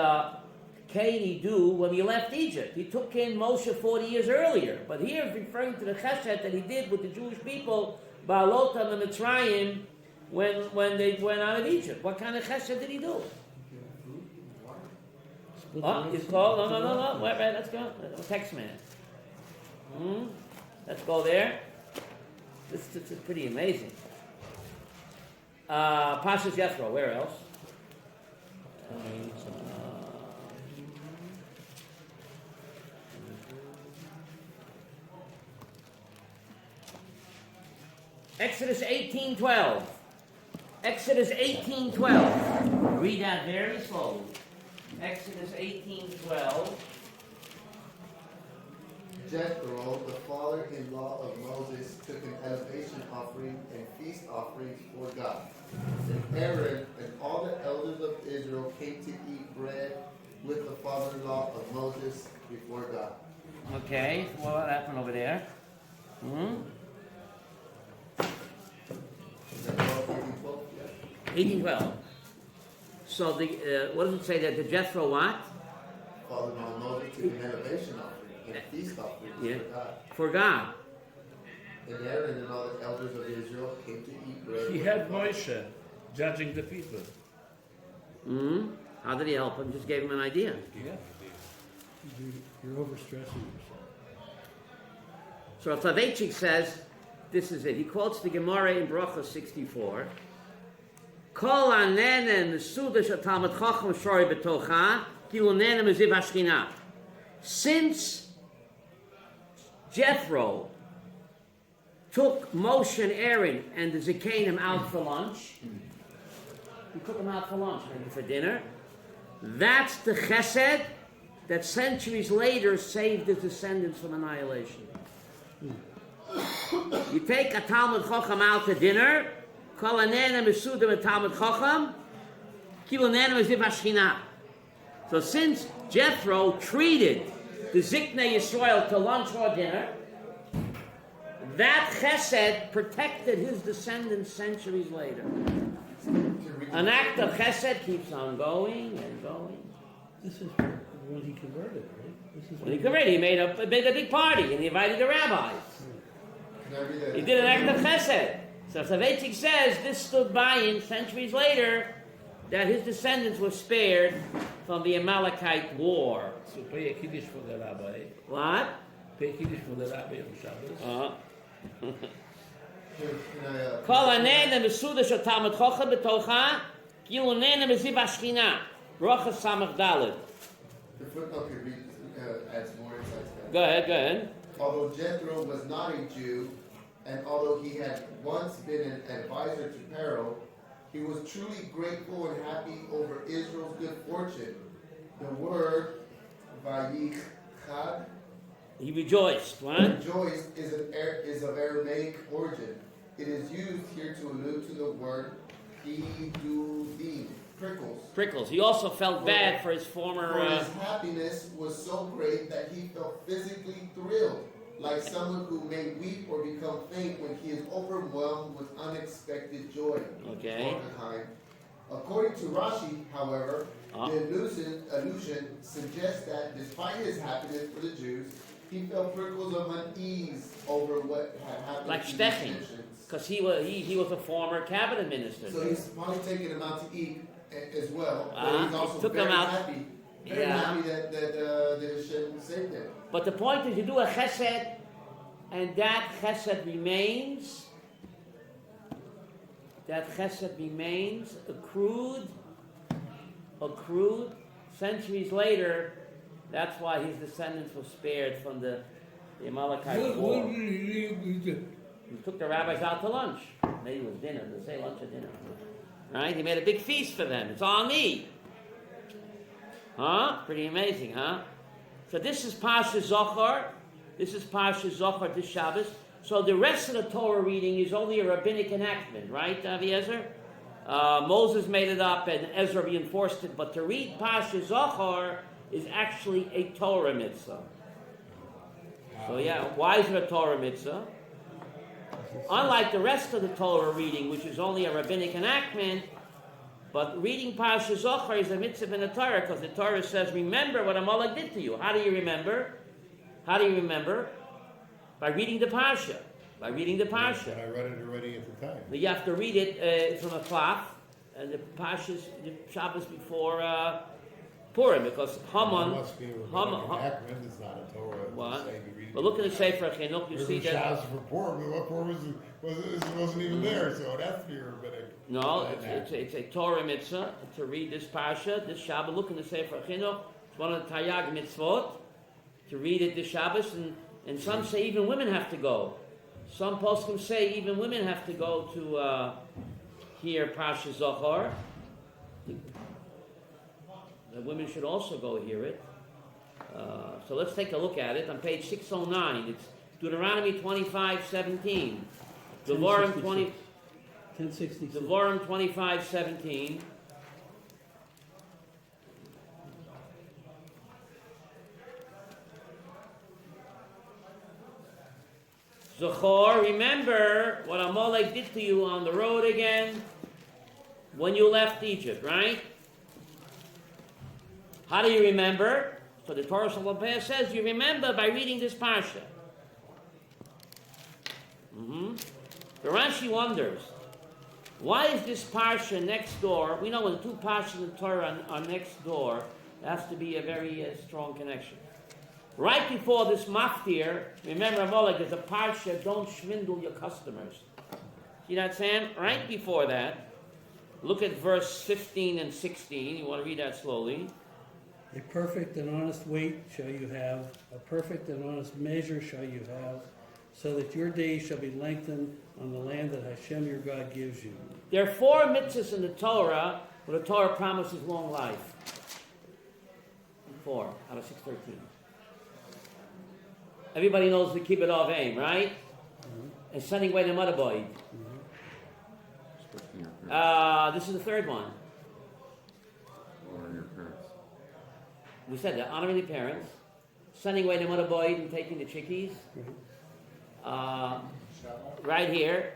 Cain do when we left Egypt? He took in Moshe 40 years earlier. But here it's referring to the chesed that he did with the Jewish people, Ba'alotam and Mitzrayim, when they went out of Egypt. What kind of chesed did he do? Oh, it's called, no. Wait, let's go. Text man. Let's go there. This is pretty amazing. Pashas Yethro, where else? Exodus 18:12. Exodus 18:12. Read that very slowly. Exodus 18:12. Jethro, the father-in-law of Moses, took an elevation offering and feast offerings for God. And Aaron and all the elders of Israel came to eat bread with the father-in-law of Moses before God. Okay, so what happened over there? Is that 12, 18:12. So what does it say that the Jethro what? Father-in-law of Moses took an elevation offering and feast offerings Yeah. for God. For God. And Aaron and all the elders of Israel came to eat bread. He with had the father- Moshe. judging the people. Hmm? How did he help him? Just gave him an idea. Yeah. You're overstressing yourself. So Soloveitchik says, this is it. He quotes the Gemara in Bracha 64. Kol anene mesuda shel Talmud Chacham shori betocha, ki unene meziv hashchina. Since Jethro took Moshe and Aaron and the Zikanim out for lunch, he took them out for lunch, maybe for dinner. That's the chesed that centuries later saved his descendants from annihilation. You take a Talmud Chacham out to dinner, kol anena mesuda with Talmud Chacham, ki unene meziv hashchina. So since Jethro treated the Ziknei Yisrael to lunch or dinner, that chesed protected his descendants centuries later. An act of chesed keeps on going and going. This is when he converted, right? This is When he converted, he made a big party and he invited the rabbis. Can I read that? He did an act of chesed. So Soloveitchik says this stood by him centuries later that his descendants were spared from the Amalekite war. So pay a kiddush for the rabbi. What? Pay a kiddush for the rabbi on Shabbos. Kol anena mesuda shel Talmud Chacham betocha, ki unene meziv hashchina. Bracha Samach Daled. The footnote could read, adds more insights there. Go ahead. Although Jethro was not a Jew, and although he had once been an advisor to Pharaoh, he was truly grateful and happy over Israel's good fortune. The word vayichad, He rejoiced, right? rejoiced, is of Aramaic origin. It is used here to allude to the word hidudim, prickles. Prickles. He also felt bad for his former. For his happiness was so great that he felt physically thrilled, like someone who may weep or become faint when he is overwhelmed with unexpected joy. Okay. According to Rashi, however, the allusion suggests that despite his happiness for the Jews, he felt prickles of unease over what had happened Like to the Stechin, Egyptians. because he was a former cabinet minister. So he's probably taking them out to eat as well, but Uh-huh. he's also Took very them out. happy. Very Yeah. happy that Hashem saved him. But the point is, you do a chesed, and that chesed remains. That chesed remains accrued centuries later. That's why his descendants were spared from the Amalekite war. What did he do? He took the rabbis out to lunch. Maybe it was dinner. They say lunch or dinner. Right? He made a big feast for them. It's on me. Huh? Pretty amazing, huh? So this is Parsha Zachor. This is Parsha Zachor this Shabbos. So the rest of the Torah reading is only a rabbinic enactment, right, Aviezer? Moses made it up and Ezra reinforced it. But to read Parsha Zachor is actually a Torah mitzvah. So yeah, why is it a Torah mitzvah? Unlike the rest of the Torah reading, which is only a rabbinic enactment, but reading Parsha Zachor is a mitzvah in the Torah, because the Torah says, remember what Amalek did to you. How do you remember? How do you remember? By reading the Parsha. By reading the Parsha. I read it already at the time. You have to read it from a cloth, and the Parsha, the Shabbos before Purim, because Haman. Must be a enactment. It's not a Torah. What? Say you read it. But look at the Sefer Chinuch, you see that. Shabbos for Purim, but what Purim wasn't even there, so that's the rabbinic. No, it's a Torah mitzvah to read this Parsha, this Shabbat. Look in the Sefer Chinuch. It's one of the Taryag mitzvot to read it this Shabbos, and some say even women have to go. Some poskim say even women have to go to hear Parsha Zachor. The women should also go hear it. So let's take a look at it on page 609. It's Deuteronomy 25:17. Devarim 1066. Devarim 25:17. Zachor, remember what Amalek did to you on the road again when you left Egypt, right? How do you remember? So the Torah Shabbat says you remember by reading this parsha. The Rashi wonders, Why is this parsha next door? We know when the two parshas in Torah are next door, there has to be a very strong connection. Right before this maftir, remember Amalek, there's a parsha, don't swindle your customers. See that, Sam? Right before that, look at verse 15 and 16. You want to read that slowly. A perfect and honest weight shall you have, a perfect and honest measure shall you have, so that your days shall be lengthened on the land that Hashem your God gives you. There are 4 mitzvahs in the Torah where the Torah promises long life. 4 out of 613. Everybody knows the kibbut of aim, right? And sending away the mother boy. This is the third one. Or your parents. We said that, honoring the parents, sending away the mother boy and taking the chickies. Right here,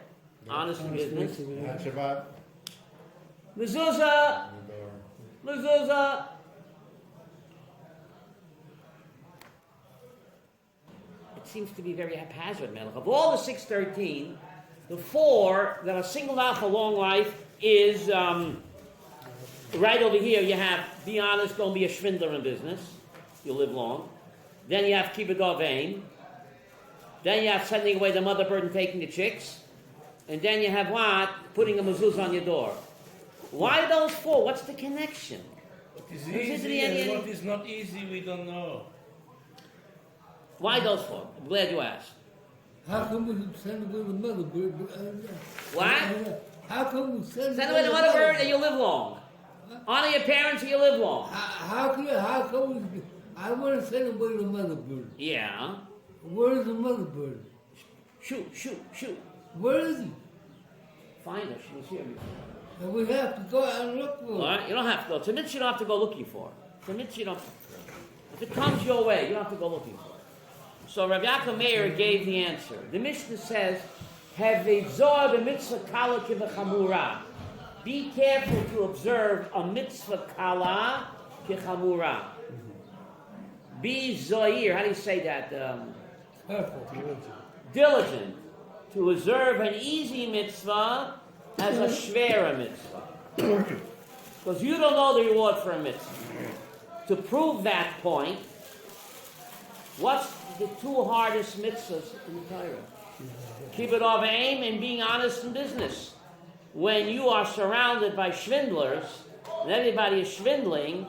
honest in business. Shabbat. Mezuzah! Mezuzah! It seems to be very haphazard, Melech. Of all the 613, the 4 that are singled out for long life is right over here. You have be honest, don't be a schwindler in business. You'll live long. Then you have kibbut avein. Then you have sending away the mother bird and taking the chicks. And then you have what? Putting a mezuzah on your door. Why those 4? What's the connection? What is easy and what is not easy, we don't know. Why those 4? I'm glad you asked. How come we send away the mother bird? What? How come we send Away the mother bird and you live long. Honor your parents and you live long. How come we, I want to send away the mother bird. Yeah. Where is the mother bird? Shoot. Where is he? Find her. She was here before. And we have to go out and look for All him. right? You don't have to go. It's a mitzvah you don't have to go looking for. It's a mitzvah you don't. If it comes your way, you don't have to go looking for it. So Rabbi Yaakov Meir gave the answer. The Mishnah says, "Havezor the mitzvah kala kivachamura." Be careful to observe a mitzvah kala kichamura. Be zohir. How do you say that? Careful. Diligent to observe an easy mitzvah as a shvera mitzvah. Because you don't know the reward for a mitzvah. To prove that point, what's the 2 hardest mitzvahs in the Torah? Kibbut of aim and being honest in business. When you are surrounded by swindlers, and everybody is swindling,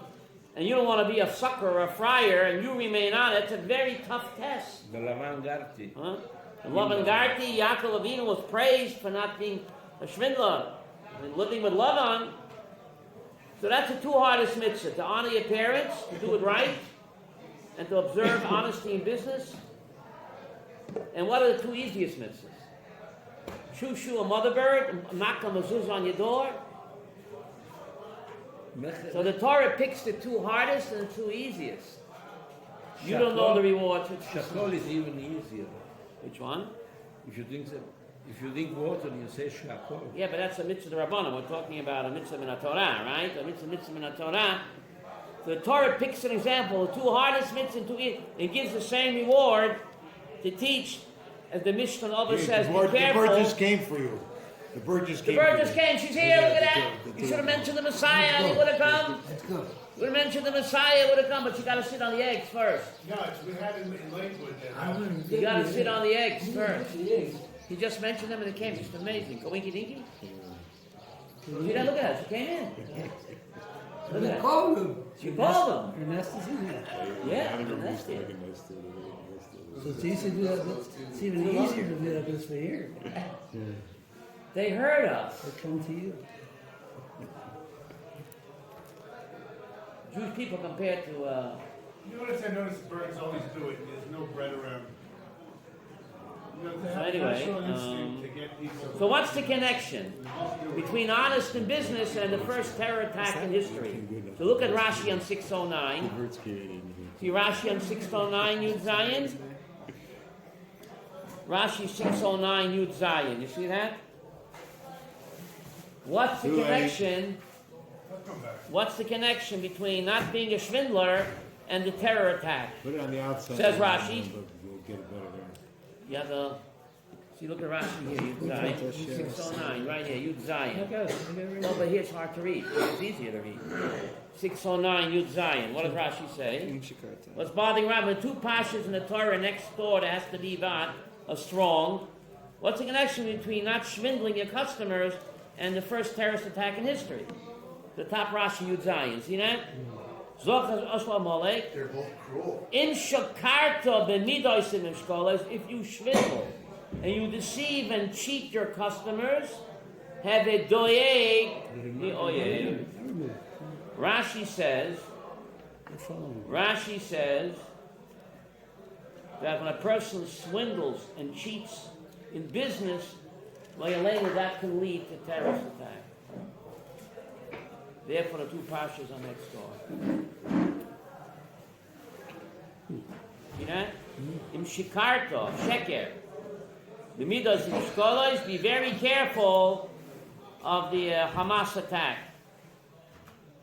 and you don't want to be a sucker or a friar, and you remain on it, it's a very tough test. The Lavan Garti. Huh? And Lavan Garti, Yaakov Avinu was praised for not being a swindler and living with Lavan. So that's the 2 hardest mitzvahs: to honor your parents, to do it right, and to observe honesty in business. And what are the 2 easiest mitzvahs? Shoo a mother bird, knock a mezuzah on your door. So the Torah picks the 2 hardest and the 2 easiest. You don't know the rewards. Shakol is even easier. Which one? If you drink water and you say shakol. Yeah, but that's a mitzvah d'Rabbanan. We're talking about a mitzvah min Torah, right? A mitzvah min Torah. So the Torah picks an example, the 2 hardest mitzvahs, and gives the same reward to teach, as the Mishnah Over says, be careful. The bird just came for you. The bird just The came. bird just came. She's here. Look at that. You should have mentioned the Messiah. He would have come. Let's go. You would have mentioned the Messiah. Would have come, but you got to sit on the eggs first. No, we had it in Lakewood then. I'm gonna You get got to the sit egg. on the eggs You first. get the egg. He just mentioned them and it came. It's amazing. Go winky dinky. See that? Look at that. She came in. Look They at that. called him. She called Your nest is in there. them. Yeah. That's it. So it's easy to do that. It's even easier to do that this way here. They heard us. They come to you. Jewish people compared to. You notice I noticed birds always do it. There's no bread around. You know, they So have anyway, natural instinct to get people. So what's the connection between honest and business and the first terror attack in history? So look at Rashi on 609. See Rashi on 609 Yud Zayin? Rashi 609 Yud Zayin. You see that? What's the connection? What's the connection between not being a swindler and the terror attack? Put it on the outside. Says Rashi. You'll get it better there. You have the See, look at Rashi here, Yud Zayin. 609, right here, Yud Zayin. No, but here it's hard to read. It's easier to read. 609, Yud Zayin. What does Rashi say? What's bothering Rabbi? Two pashas in the Torah next door that has to be that are strong. What's the connection between not swindling your customers and the first terrorist attack in history? The top Rashi Yud Zayin. See that? They're both cruel. In shakarta b'midosim in shkolas, if you swindle and you deceive and cheat your customers, have a doeg the oyeg. Rashi says that when a person swindles and cheats in business, that can lead to terrorist attack. Therefore, the two pashas are next door. You know? Im shikarto, sheker. The midos in shkolos, be very careful of the Hamas attack.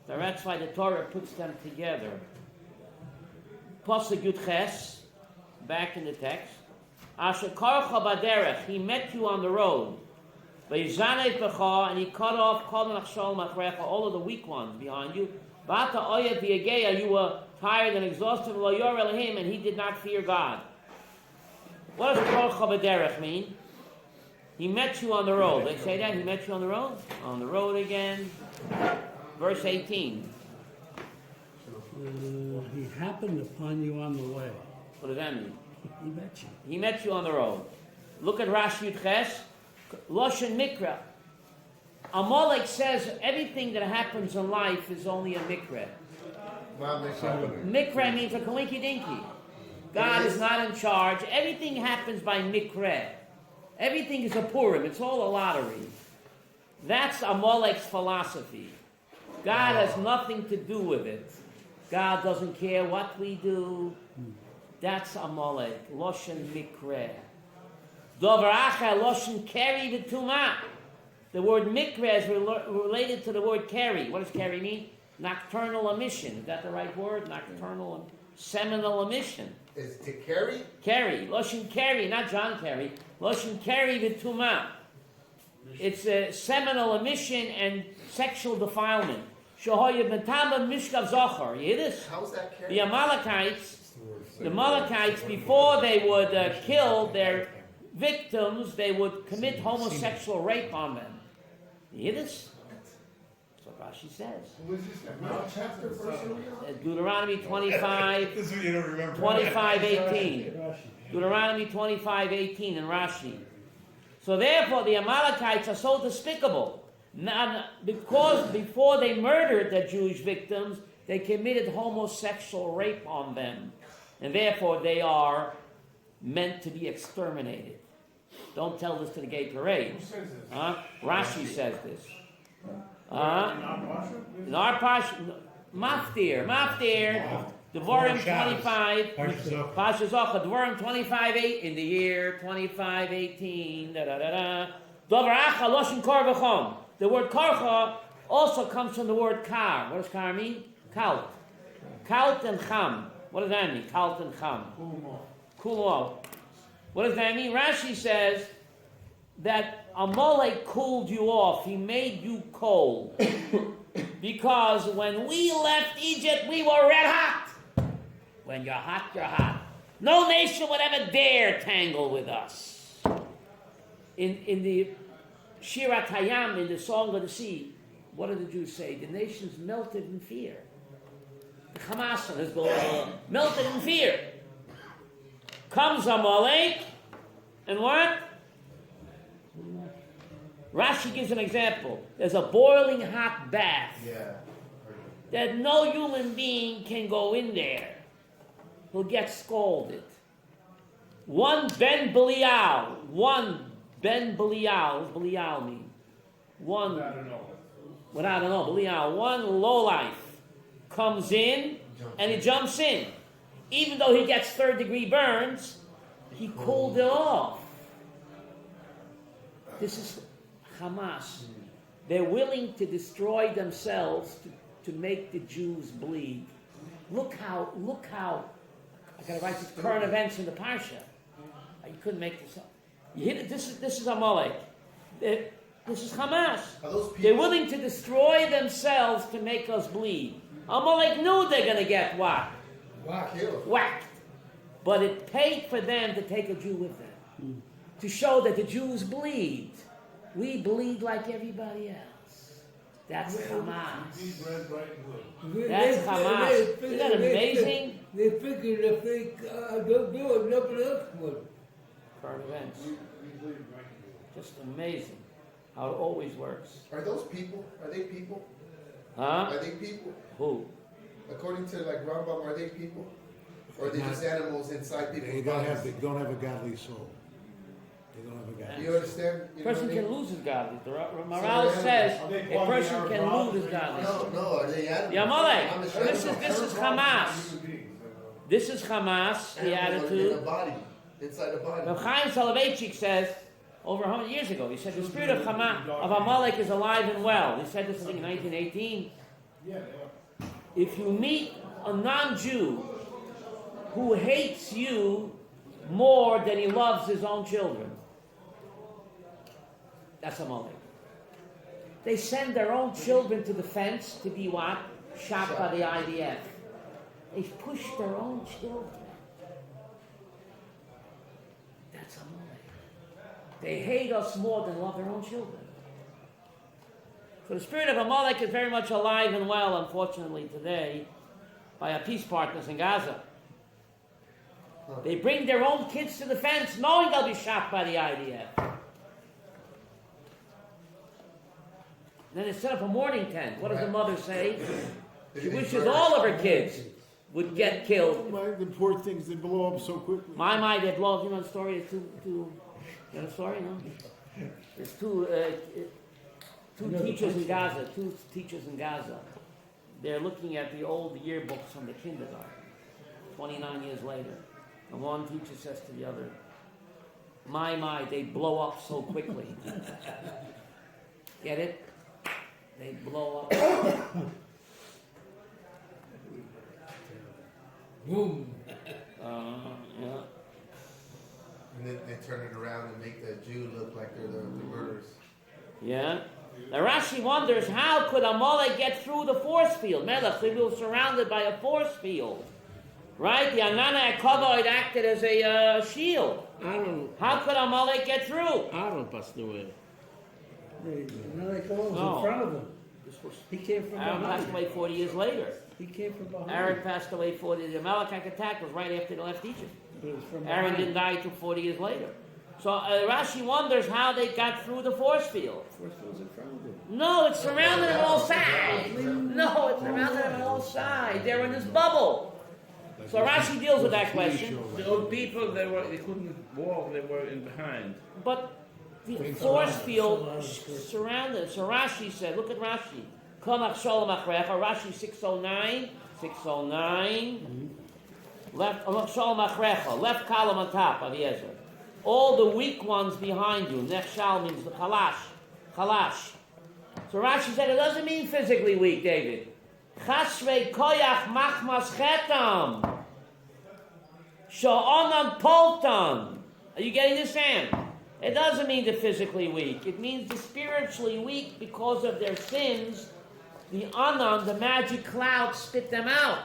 So that's why the Torah puts them together. Pasuk Yud Ches, back in the text. Asher karcha baderech, he met you on the road. And he cut off all of the weak ones behind you. You were tired and exhausted, and he did not fear God. What does Korcha B'derech mean? He met you on the road. They say that? He met you on the road? On the road again. Verse 18. He happened upon you on the way. What does that mean? He met you. He met you on the road. Look at Rashi Yud Ches. Loshen Mikra. Amalek says everything that happens in life is only a Mikra. Mikra means a kalinky dinky. God is not in charge. Everything happens by Mikra. Everything is a Purim. It's all a lottery. That's Amalek's philosophy. God has nothing to do with it. God doesn't care what we do. That's Amalek. Loshen Mikra. Dover Acha Loshen Keri V'Tumah. The word Mikra is related to the word Keri. What does Keri mean? Nocturnal emission. Is that the right word? Nocturnal, seminal emission. Is to carry? Keri. Loshen Keri, not John Kerry. Loshen Keri V'Tumah. It's a seminal emission and sexual defilement. Shohoyed Metama Mishkav Zachor. You hear this? How's that carry? The Amalekites, before they would kill their victims, they would commit homosexual rape on them. You hear this? That's what Rashi says. Was this Mount chapter first? Deuteronomy 25, This is what you don't remember. 25:18. Deuteronomy 25:18 in Rashi. So therefore, the Amalekites are so despicable. Now, because before they murdered the Jewish victims, they committed homosexual rape on them. And therefore, they are meant to be exterminated. Don't tell this to the gay parade. Who says this? Rashi says this. In In our Pasha, Maftir, Devarim 25, Pasha Zachor, Devarim 25:8, in the year 25:18, Dover Acha Loshen Kor V'Chom. The word Korcha also comes from the word Kar. What does Kar mean? Kalt. Kalt and Cham. What does that mean? Kalt and Cham. Cool off. What does that mean? Rashi says that Amalek cooled you off. He made you cold. Because when we left Egypt, we were red hot. When you're hot, you're hot. No nation would ever dare tangle with us. In the Shirat Hayam, in the Song of the Sea, what do the Jews say? The nations melted in fear. The Hamas is melted in fear. Comes Amalek, and what? Rashi gives an example. There's a boiling hot bath. Yeah. That no human being can go in there. He'll get scalded. One Ben Belial. What does Belial mean? Belial. One lowlife comes in and he jumps in. Even though he gets third-degree burns, he cooled it off. This is Hamas. They're willing to destroy themselves to make the Jews bleed. Look how, I gotta write these current events in the Parsha. You couldn't make this up. You hit it, this is Amalek. This is Hamas. Are those They're people? willing to destroy themselves to make us bleed. Amalek knew they're going to get whacked. Killed. Whacked. But it paid for them to take a Jew with them. To show that the Jews bleed. We bleed like everybody else. That's Hamas. Eat bread, bright and good. That's Hamas. Isn't that amazing? They figured if they don't do it, nobody else would. Current events. We bleed bright and good. Just amazing how it always works. Are those people? Are they people? Huh? Are they people? Who? According to like Rambam, are they people? Or are they just animals inside people's They bodies? don't have a godly soul. They don't have a godly You understand? A You know person what I can mean? lose his godliness. The So Morale they says Are they a person plugging can our lose his mouths? godliness. No, are they animals? Yamalek, I'm just this animals. is Hamas. Human beings. This is Hamas, the Animals in a attitude. body, inside a body. Rav Chaim Soloveitchik says, over 100 years ago, he said the spirit of Amalek is alive and well. He said this, I think, in 1918. Yeah, If you meet a non-Jew who hates you more than he loves his own children, that's Amalek. They send their own children to the fence to be what? Shot by the IDF. They've pushed their own children. That's Amalek. They hate us more than love their own children. So the spirit of Amalek is very much alive and well, unfortunately, today, by our peace partners in Gaza. They bring their own kids to the fence knowing they'll be shot by the IDF. Then they set up a mourning tent. What does the mother say? She wishes all of her kids would get killed. The poor things, they blow up so quickly. My, they blow up. You know the story? There's you know the story, no? There's two teachers in Gaza. Two teachers in Gaza. They're looking at the old yearbooks from the kindergarten, 29 years later. And one teacher says to the other, my, they blow up so quickly. Get it? They blow up. Boom. Yeah. And then they turn it around and make the Jew look like they're the murderers. Yeah. Now Rashi wonders, how could Amalek get through the force field? Melech, they were surrounded by a force field. Right? The Anana Akavod acted as a shield. Aaron, How could Amalek get through? Aaron passed away. Now they come No. in front of him. This was, He came from Aaron passed behind. away 40 years later. He came from behind. Aaron passed away 40 years. The Amalekite attack was right after they left Egypt. But it was from Aaron behind. didn't die until 40 years later. So Rashi wonders how they got through the force field. Force was in front of him. No, it's surrounded them on all sides. No, it's surrounded them on all sides. They're in this bubble. So Rashi deals with that question. The old people, they couldn't walk, they were in behind. But the force field surrounded. So Rashi said, look at Rashi. Konach Shalom Achrecha, Rashi 609. 609. Left Shalom Achrecha, left column on top of Yezer. All the weak ones behind you. Nechshal means the chalash. Chalash. So Rashi said it doesn't mean physically weak, David. Chasvei koyach machmas chetam. Sha'onan poltan. Are you getting this, Sam? It doesn't mean they're physically weak. It means they're spiritually weak because of their sins. The Anan, the magic cloud, spit them out.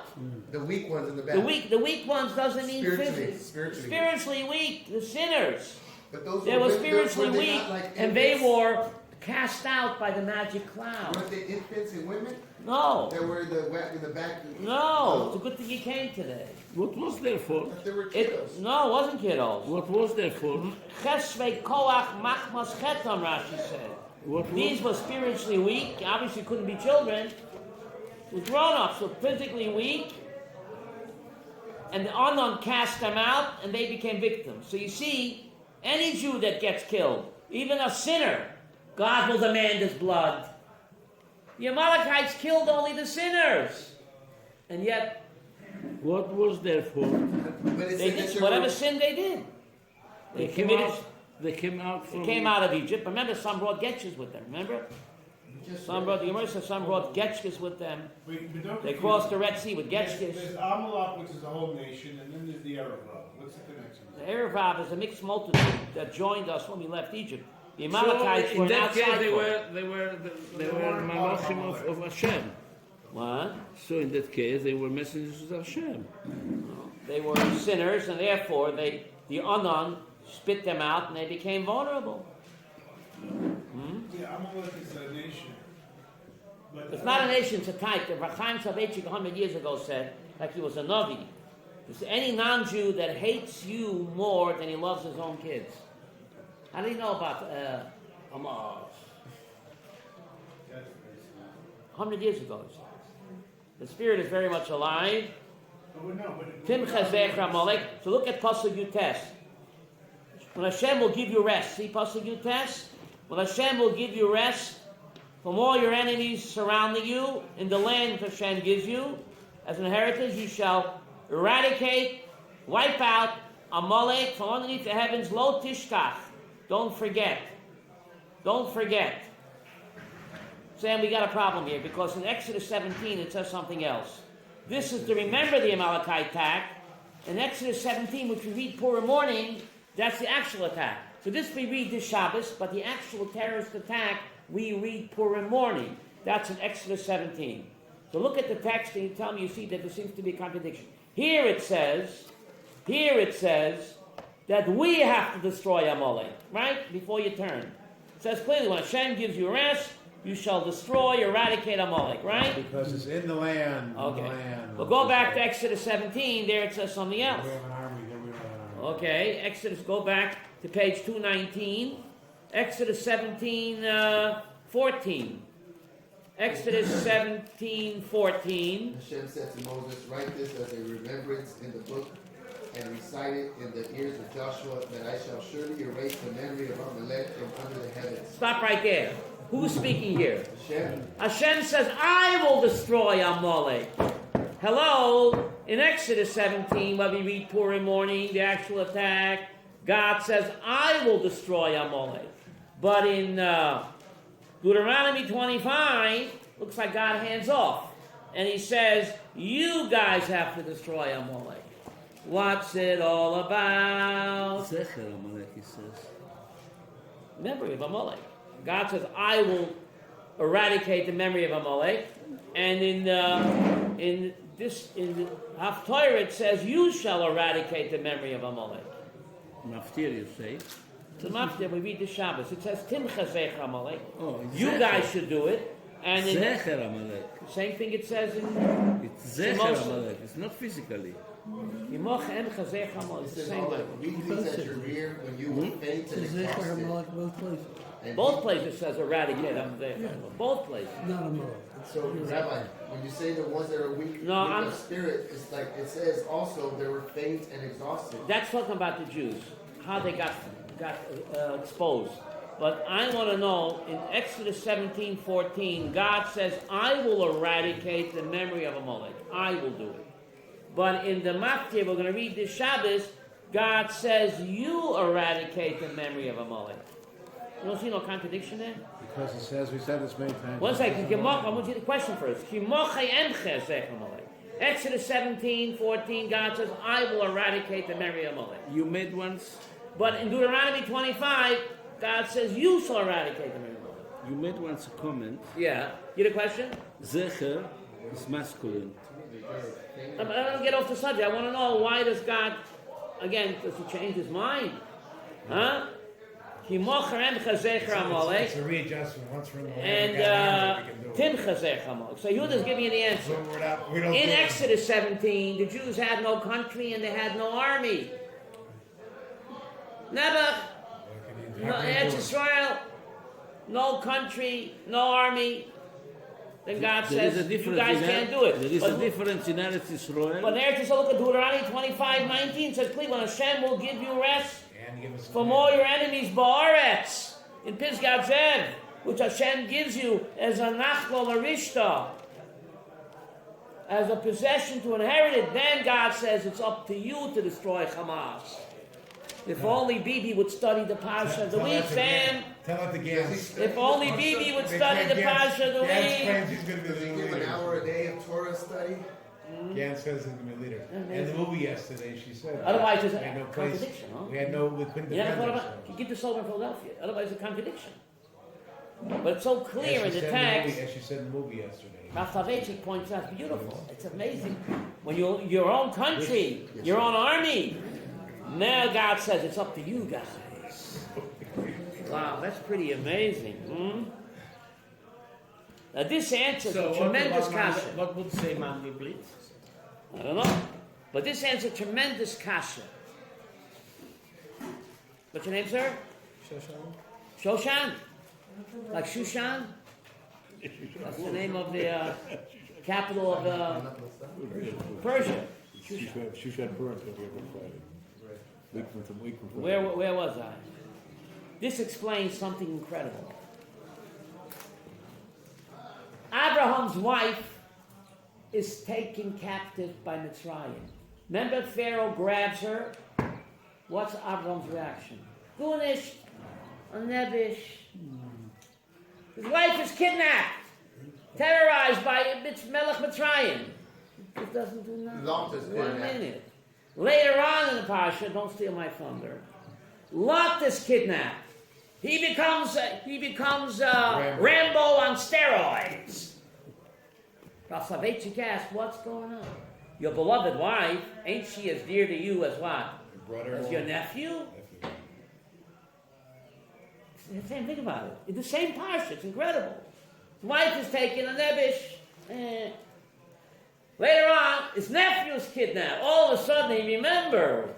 The weak ones in the back. The weak ones doesn't mean physically. Spiritually weak, the sinners. But those They were women, spiritually were they weak, not like and they infants? were cast out by the magic cloud. Weren't they infants and women? No, They were in the back. no. It's a good thing you came today. What was their fault? They were kiddos. No, it wasn't kiddos. What was their fault? Chesvei koach machmas chetam, Rashi said. What These was? were spiritually weak. Obviously, couldn't be children. It was grown-ups, so physically weak. And the Anan cast them out, and they became victims. So you see, any Jew that gets killed, even a sinner, God will demand his blood. The Amalekites killed only the sinners. And yet, What was their fault? But it they said that did they whatever were- sin they did. They came committed. out. They came out from. They came out of Egypt. Remember, some brought getches with them. Remember? Some brought, the Gemara says some brought getches with them. But don't They confuse- crossed the Red Sea with There's getches. Amalek, which is the whole nation, and then there's the Arab world. What's the connection? The Erev Rav is a mixed multitude that joined us when we left Egypt. The So Amalekites in were that outside. case, they for were it. malachim of Hashem. What? So in that case, they were messengers of Hashem. They were sinners, and therefore the Anan spit them out, and they became vulnerable. Yeah, Amalek is a nation. But It's not a nation, it's a type. The Chaim Soloveitchik 100 years ago said, like he was a Navi, there's any non-Jew that hates you more than he loves his own kids. How do you know about Amos? 100 years ago, he said. The spirit is very much alive. Tim Chazech Amalek. So look at Pasuk Yutes. When Hashem will give you rest, see Pasuk Yutes? When Hashem will give you rest from all your enemies surrounding you in the land that Hashem gives you as an inheritance, you shall eradicate, wipe out Amalek from underneath the heavens. Lo tishkach. Don't forget. Don't forget. Sam, we got a problem here because in Exodus 17 it says something else. This is to remember the Amalekite attack. In Exodus 17, which we read Purim morning, that's the actual attack. So this we read this Shabbos, but the actual terrorist attack we read Purim morning. That's in Exodus 17. So look at the text and you tell me you see that there seems to be a contradiction. Here it says that we have to destroy Amalek, right? Before you turn. It says clearly, when Hashem gives you rest, you shall destroy, eradicate Amalek, right? Because it's in the land. Okay. In the land. Well, go back to Exodus 17. There it says something else. We have an army. There we don't have an army. Okay, Exodus, go back to page 219. Exodus 17, 14. Exodus 17, 14. Hashem said to Moses, write this as a remembrance in the book and recite it in the ears of Joshua, that I shall surely erase the memory of Amalek from under the heavens. Stop right there. Who's speaking here? Hashem. Hashem says, I will destroy Amalek. Hello? In Exodus 17, when we read Purim morning, the actual attack, God says, I will destroy Amalek. But in Deuteronomy 25, looks like God hands off. And he says, you guys have to destroy Amalek. What's it all about? Zecher Amalek, he says. Memory of Amalek. God says, I will eradicate the memory of Amalek. And in the Haftarah it says, you shall eradicate the memory of Amalek. Maftir, you say. So Maftir, we read the Shabbos. It says, Tim Chazech Amalek. Oh, it's You Zecher. guys should do it. And in Zecher Amalek. same thing it says in It's Zecher Amalek. It's not physically. Yimoch en Chazech Amalek. It's It the says same all way. the weaklings at your rear when you were faint and It's Zecher exhausted. Amalek both places, And Both places says eradicate Amalek. Both places. not Amalek. So, Rabbi, when you say the ones that are weak, No, weak I'm- of spirit, it's like it says also they were faint and exhausted. That's talking about the Jews, how they got exposed. But I want to know, in Exodus 17:14, God says, I will eradicate the memory of Amalek. I will do it. But in the Maftir, we're going to read this Shabbos, God says, you eradicate the memory of Amalek. You don't see no contradiction there? Because it says, we said this many times. One second, I want you to question first. Exodus 17:14, God says, I will eradicate the memory of Amalek. You made once. But in Deuteronomy 25, God says, you shall eradicate the memory of Amalek. You made once a comment. Yeah. Get a question? Zecher is masculine. I don't get off the subject. I want to know, why does God, again, does he change his mind? Huh? Ki mocher em chazecher Amalek. It's a readjustment. Once we're in the land, And we got it, we can do Tim it. chazecher Amalek. So Yehuda's giving you the answer. So we're not, we don't In do it. Exodus 17, the Jews had no country and they had no army. Nebuch, no, Eretz Israel, no country, no army. Then God There is a says, you difference guys in can't do it. There is But a difference in Eretz Israel. But Eretz Israel, look at Deuteronomy 25:19, it says, please, when Hashem will give you rest And give us from all your enemies, Ba'aretz, in Pisgat Zev, which Hashem gives you as a nachlo l'arishta, as a possession to inherit it, then God says it's up to you to destroy Hamas. If only Bibi would study the Parsha of the Tell week, that to Sam. Gans. Tell it to Gans. If only Bibi would study the Parsha of the Gans week. claims he's going to be Does he the give an leader. hour a day of Torah study? Jan says in the leader. And the movie yesterday, she said. Otherwise, there's we had a no place. contradiction, huh? We couldn't You never defend thought ourselves. about you get this over in Philadelphia. Otherwise, it's a contradiction. But it's so clear in As she the said text. As she said in the movie yesterday. Rastavechik points out, beautiful. It's amazing. When your own country, your own army, now God says it's up to you guys. Wow, that's pretty amazing. Now this answers a tremendous kasha. What would say man Blitz? I don't know. But this answers a tremendous kasha. What's your name, sir? Shoshan? Like Shushan? That's the name of the capital of Persia. Shushan burned every Friday. Week from Friday. Where was I? This explains something incredible. Abraham's wife is taken captive by Mitzrayim. Remember, Pharaoh grabs her. What's Abraham's reaction? Gunish, a nebish. His wife is kidnapped, terrorized by Melech Mitzrayim. It doesn't do nothing. Lot is One kidnapped. minute. Later on in the parasha, don't steal my thunder. Lot is kidnapped. He becomes Rambo on steroids. Rastavechik asked, what's going on? Your beloved wife, ain't she as dear to you as what? As your nephew? Same thing about it. It's the same parsha. It's incredible. His wife is taken, a nebish. Later on, his nephew is kidnapped. All of a sudden, he remembers.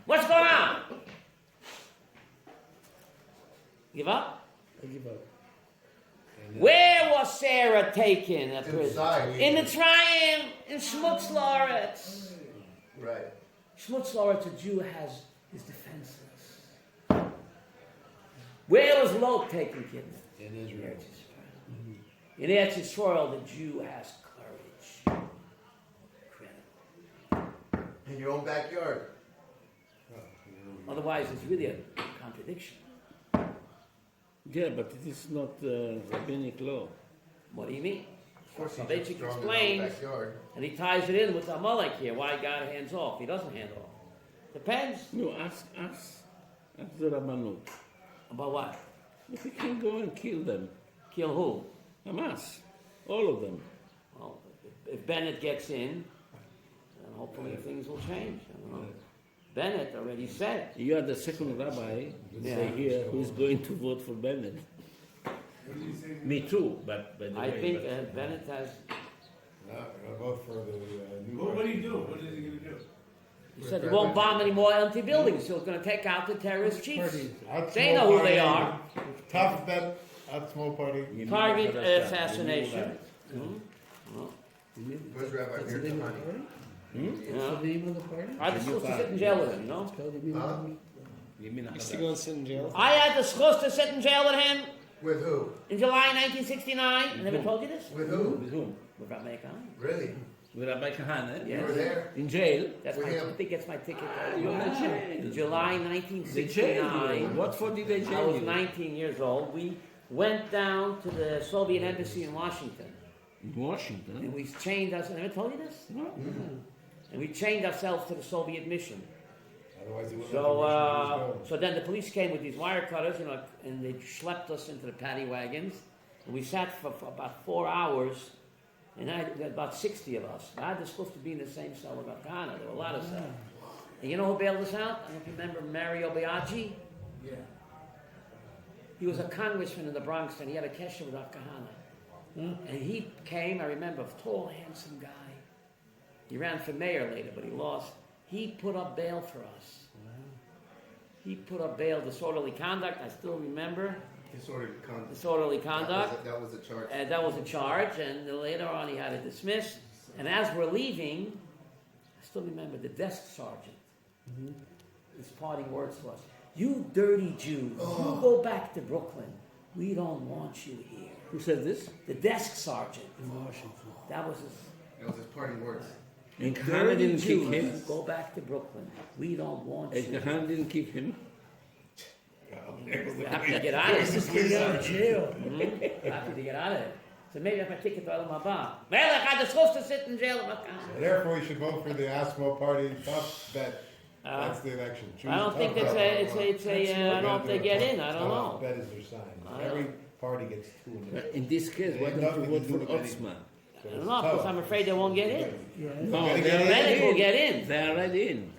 What's going on? Give up? I give up. Where was Sarah taken at prison? Inside. In the Mitzrayim, in Shmutzlaretz. Right. Shmutzlaretz, a Jew is defenseless. Where was Lot taken kidnapped? In Israel. In Eretz Yisrael, the Jew has courage. Incredible. In your own backyard. Otherwise, it's really a contradiction. Yeah, but it is not rabbinic law. What do you mean? Of course, he's Shabbat strong in explains, our backyard. and he ties it in with Amalek here. Why God hands off? He doesn't hand off. Depends. No, ask the Rabbanut. About what? If we can go and kill them, Kill who? Hamas, all of them. Well, if Bennett gets in, then hopefully things will change. I don't know. Bennett already said. You are the second rabbi, say here, who is going to vote for Bennett. Me too, but by the I way, think but- Bennett has. No, I'll vote for the new. What do you do? What is he going to do? He said he won't bomb any more empty buildings, so he's going to take out the terrorist chiefs. Party. They know who they are. Tough bet, small party. You Target know that. assassination. You know Where's Rabbi What's the Mir name of the Tahani? party? Yeah. What's the name of the party? I had the schus to sit in jail with him, you know? It's called the Yemina- You mean You still going to sit in jail? I had the schus to sit in jail with him With who? in July 1969. I never told you this? With who? With whom? With Rabbi Kahn. Really? With Rabbi Kahane? Yeah. You were there? In jail? That's With my, him. I think that's my ticket. You were in jail. In July They jailed you. 1969, What for did they I jail was you? 19 years old. We went down to the Soviet embassy in Washington. In Washington? And we chained us. I never told you this? No. And we chained ourselves to the Soviet mission. Otherwise, they wouldn't let the Russians go. So then the police came with these wire cutters, you know, and they schlepped us into the paddy wagons. And we sat for about 4 hours, and there were about 60 of us. I was supposed to be in the same cell with Akana. There were a lot of cells. And you know who bailed us out? I don't know if you remember Mario Biaggi. Yeah. He was a congressman in the Bronx, and he had a kesher with Akana. And he came, I remember, a tall, handsome guy. He ran for mayor later, but he lost. He put up bail for us. He put up bail, disorderly conduct, I still remember. Disorderly conduct. Disorderly conduct. That was a charge. And that was a charge, and later on he had it dismissed. And as we're leaving, I still remember the desk sergeant. His parting words to us. You dirty Jews, you go back to Brooklyn. We don't want you here. Who said this? The desk sergeant. In Washington. That was his. That was his parting words. And Kahane Dirty didn't kick Jews, him. go back to Brooklyn. We don't want And you. Kahane didn't kick him. We have to get out of Just here. get out of jail. We have to get out of here. So maybe I have a ticket to Olam Haba. Melech, I'm supposed to sit in jail. Therefore, you should vote for the Osmo Party. Tough bet. That's the election. Choose I don't think tough it's bet. I don't know if they get in. I don't Tough know. bet is their sign. Every party gets 2 in there. In this case, why don't you vote for Otzman? I don't know, because I'm afraid they won't get in. No, Gotta they're get in. Melech will already get in. in. They're already in.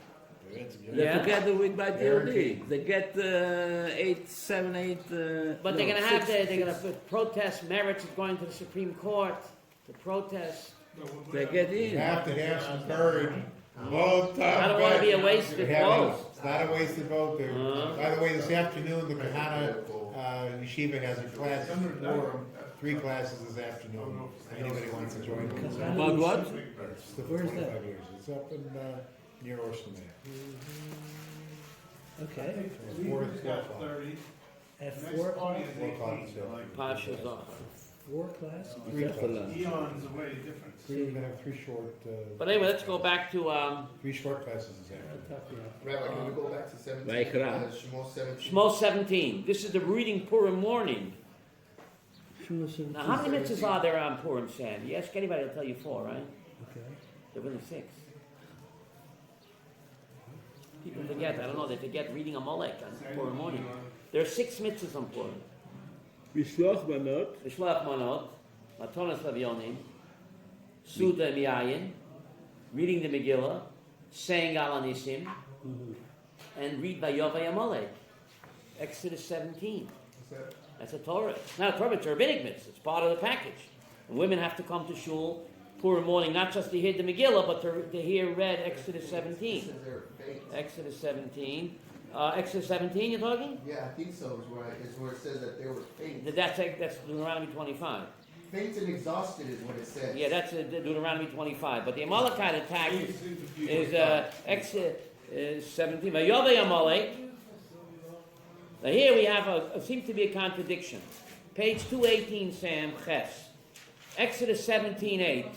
They're Yeah. together with by Guaranteed. DOD. They get 8, 7, 8. But no, they're gonna have 6, to. They're gonna protest merits of going to the Supreme Court to protest. They get You in. have to have some courage. Vote tough I don't want to bet. be a wasted You have it. vote. It's not a wasted vote. By the way, this afternoon, the Kahana Yeshiva has a class, 3 classes this afternoon. If anybody wants to join them. About what? It's the Where's 25 that? years. It's up in near Orson. Okay. 4 o'clock. At Next 4 audience, 4 o'clock. 18, Pasha's off. 4 classes? 3 classes. Eons away difference. We're gonna have 3 short. But anyway, let's go back to 3 short classes this afternoon. Rabbi, can we go back to 17? Vayikra. Shemot 17. Shmos 17. This is the reading Purim morning. Now, how many mitzvahs are there on Purim, Sam? You ask anybody, they'll tell you 4, right? Okay. There are really 6. People forget. I don't know. They forget reading a Molek on Purim morning. There are 6 mitzvahs on Purim. Mishloach manot. Mishloach manot, Matonas Lavionim, Suda Miyayin, reading the Megillah, saying Al Anisim, and read Vayovay Amalek. Exodus 17. That's a Torah. It's not a Torah, it's a rabbinic mitzvah. It's part of the package. And women have to come to shul Purim morning, not just to hear the Megillah, but to hear read Exodus 17. Exodus 17. Exodus 17, you're talking? Yeah, I think so. Is where it says that they were faint. That's Deuteronomy 25. Faint and exhausted is what it says. Yeah, that's Deuteronomy 25. But the Amalekite attack is Exodus 17. Vayovei Amalek. Now here we have seems to be a contradiction. Page 218, Sam Ches. Exodus 17:8.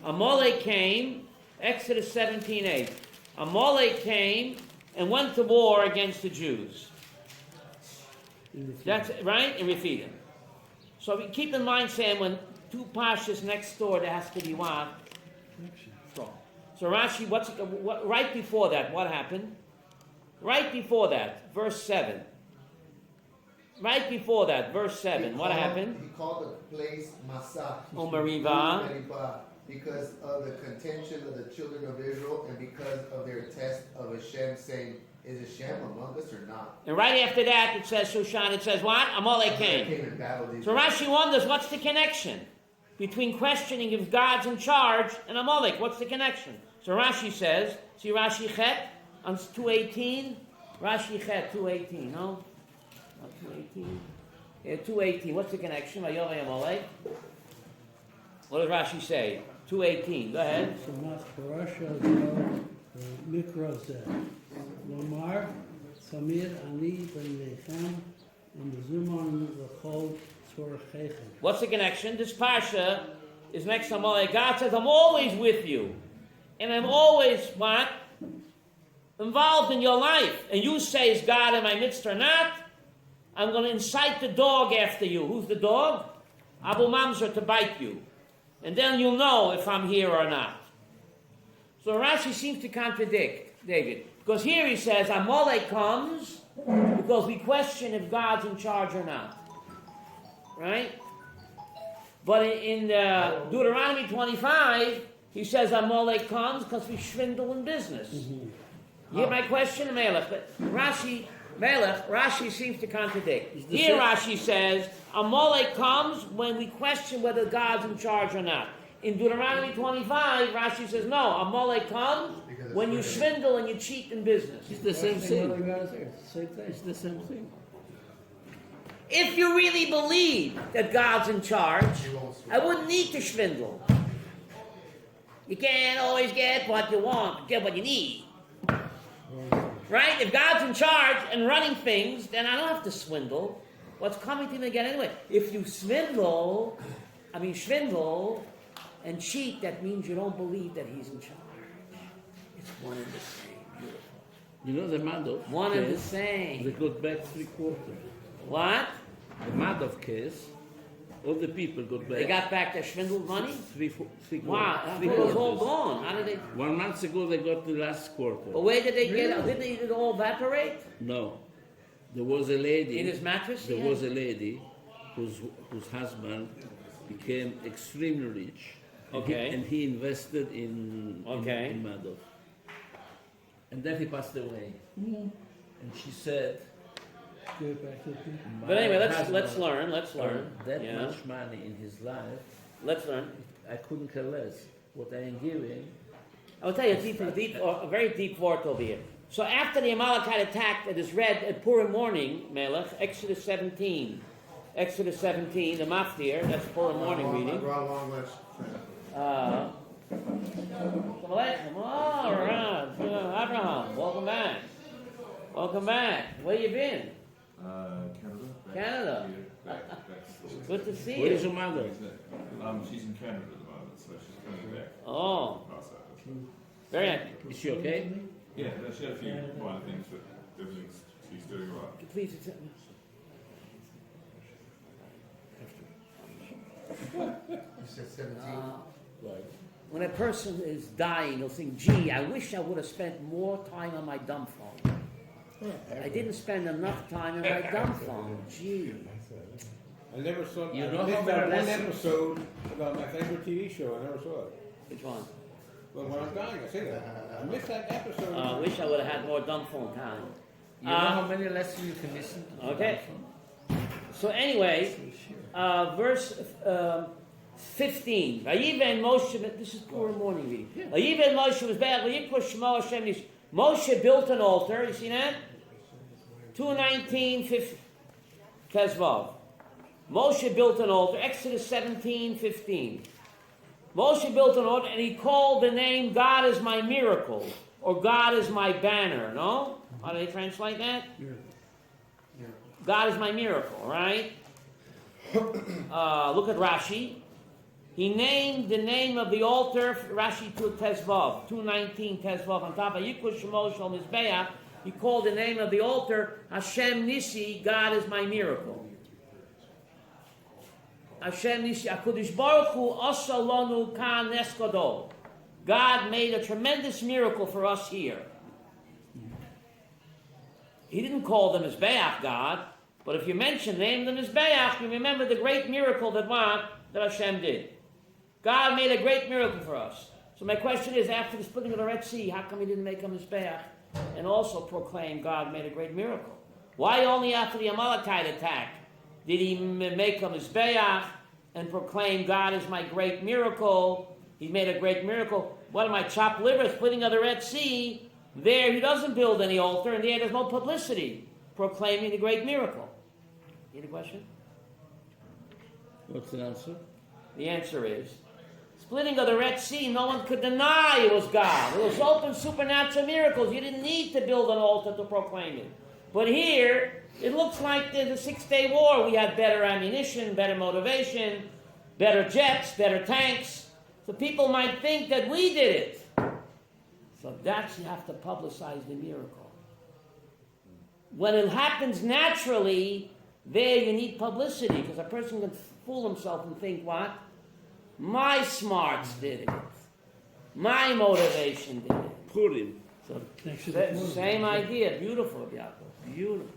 Amalek came. Exodus 17:8. Amalek came and went to war against the Jews. That's right, and Rephidim. So keep in mind, Sam, when 2 pashas next door, there has to be what? So Rashi, right before that, what happened? Right before that, verse 7. Right before that, verse 7, what happened? He called the place Masah. Umariva. Because of the contention of the children of Israel and because of their test of Hashem, saying, is Hashem among us or not? And right after that, it says, Shushan, it says what? Amalek came. in battle. So Rashi wonders, what's the connection between questioning if God's in charge and Amalek? What's the connection? So Rashi says, see Rashi Chet on 218? Rashi Chet 218, no? Not 218? Yeah, 218. What's the connection? Vayovei Amalek. What does Rashi say? 218. Go ahead. Samas parasha mikra zeh. Lomar samir ani ben lechem u'mezuman l'chol tzorcheichem. What's the connection? This parsha is next to Amalek. God says, I'm always with you. And I'm always, what? Involved in your life. And you say, is God in my midst or not? I'm going to incite the dog after you. Who's the dog? Abu Mamzer to bite you. And then you'll know if I'm here or not. So Rashi seems to contradict David. Because here he says, Amalek comes because we question if God's in charge or not. Right? But in Deuteronomy 25, he says Amalek comes because we swindle in business. You hear my question, Melech? But Rashi seems to contradict. Here Rashi says, Amalek comes when we question whether God's in charge or not. In Deuteronomy 25, Rashi says, no, Amalek comes when you swindle and you cheat in business. It's the same thing. It's the same thing. If you really believe that God's in charge, I wouldn't need to swindle. You can't always get what you want, get what you need. Right? If God's in charge and running things, then I don't have to swindle. What's coming to me again anyway? If you swindle and cheat, that means you don't believe that He's in charge. It's one and the same. Beautiful. You know the Madoff One and the case, same. they got back 3/4. What? The Madoff case, All the people got back. They got back their swindled money? three Wow, I three thought it was all quarters. gone. How did they? 1 month ago they got the last quarter. But where did they get it? Didn't it all evaporate? No. There was a lady. In his mattress? There Yeah. was a lady whose husband became extremely rich. Okay. And he invested in Madoff. And then he passed away. And she said, Give it back to the people. But anyway, "My let's husband learn. earned that Yeah. much money in his life. Let's learn. I couldn't care less. What I am giving." I will tell you a very deep word over here. So after the Amalekite attack that is read at Purim morning, Melech, Exodus 17, the Maftir, that's Purim morning I reading. brought a long list. Shalom Aleichem. All right. Abraham, welcome back. Welcome back. Where you been? Canada. Good to see Where is you. your mother? She's in Canada at the moment, so she's coming back. Oh, very happy. Is she okay? Yeah, she had a few minor things, but everything's, she's doing all right. Please. You said 17? When a person is dying, they'll think, gee, I wish I would have spent more time on my dumb phone. I didn't spend enough time on my dumb phone. Gee. I never saw. You I know missed how that many one lessons- episode about my favorite TV show. I never saw it. Which one? But when I'm dying, I say that. I missed that episode. I wish I would have had more dumb phone time. You know how many lessons you can listen to? Okay. So anyway, verse 15. Vayiven Moshe, this is Purim morning reading. Vayiven Moshe was bad. Vayikush Shemo Hashem Nish. Moshe built an altar. You see that? 2:19, Tezvav. Moshe built an altar. Exodus 17:15. Moshe built an altar and he called the name God is my miracle or God is my banner. No? How do they translate that? God is my miracle, right? Look at Rashi. He named the name of the altar, Rashi to Tezvav, 2:19 Tezvav, on top of Yikush Shemo Shel Mizbeach. He called the name of the altar Hashem Nisi, God is my miracle. Hashem Nisi, HaKadosh Baruch Hu Asa Lanu Kan Nes Gadol. God made a tremendous miracle for us here. He didn't call them Mizbeach God, but if you mention the name of the Mizbeach, you remember the great miracle that Hashem did. God made a great miracle for us. So my question is, after the splitting of the Red Sea, how come he didn't make a Mizbeach and also proclaim God made a great miracle? Why only after the Amalekite attack did he make a Mizbeach and proclaim God is my great miracle? He made a great miracle. What am I, chopped liver, splitting of the Red Sea? There he doesn't build any altar, and there's no publicity proclaiming the great miracle. You have a question? What's the answer? The answer is, splitting of the Red Sea, no one could deny it was God. It was open supernatural miracles. You didn't need to build an altar to proclaim it. But here, it looks like the 6-day war. We had better ammunition, better motivation, better jets, better tanks. So people might think that we did it. So that's, you have to publicize the miracle. When it happens naturally, there you need publicity, because a person can fool himself and think, what? My smarts did it. My motivation did it. Purim. So same idea. Beautiful, Yaakov. Beautiful.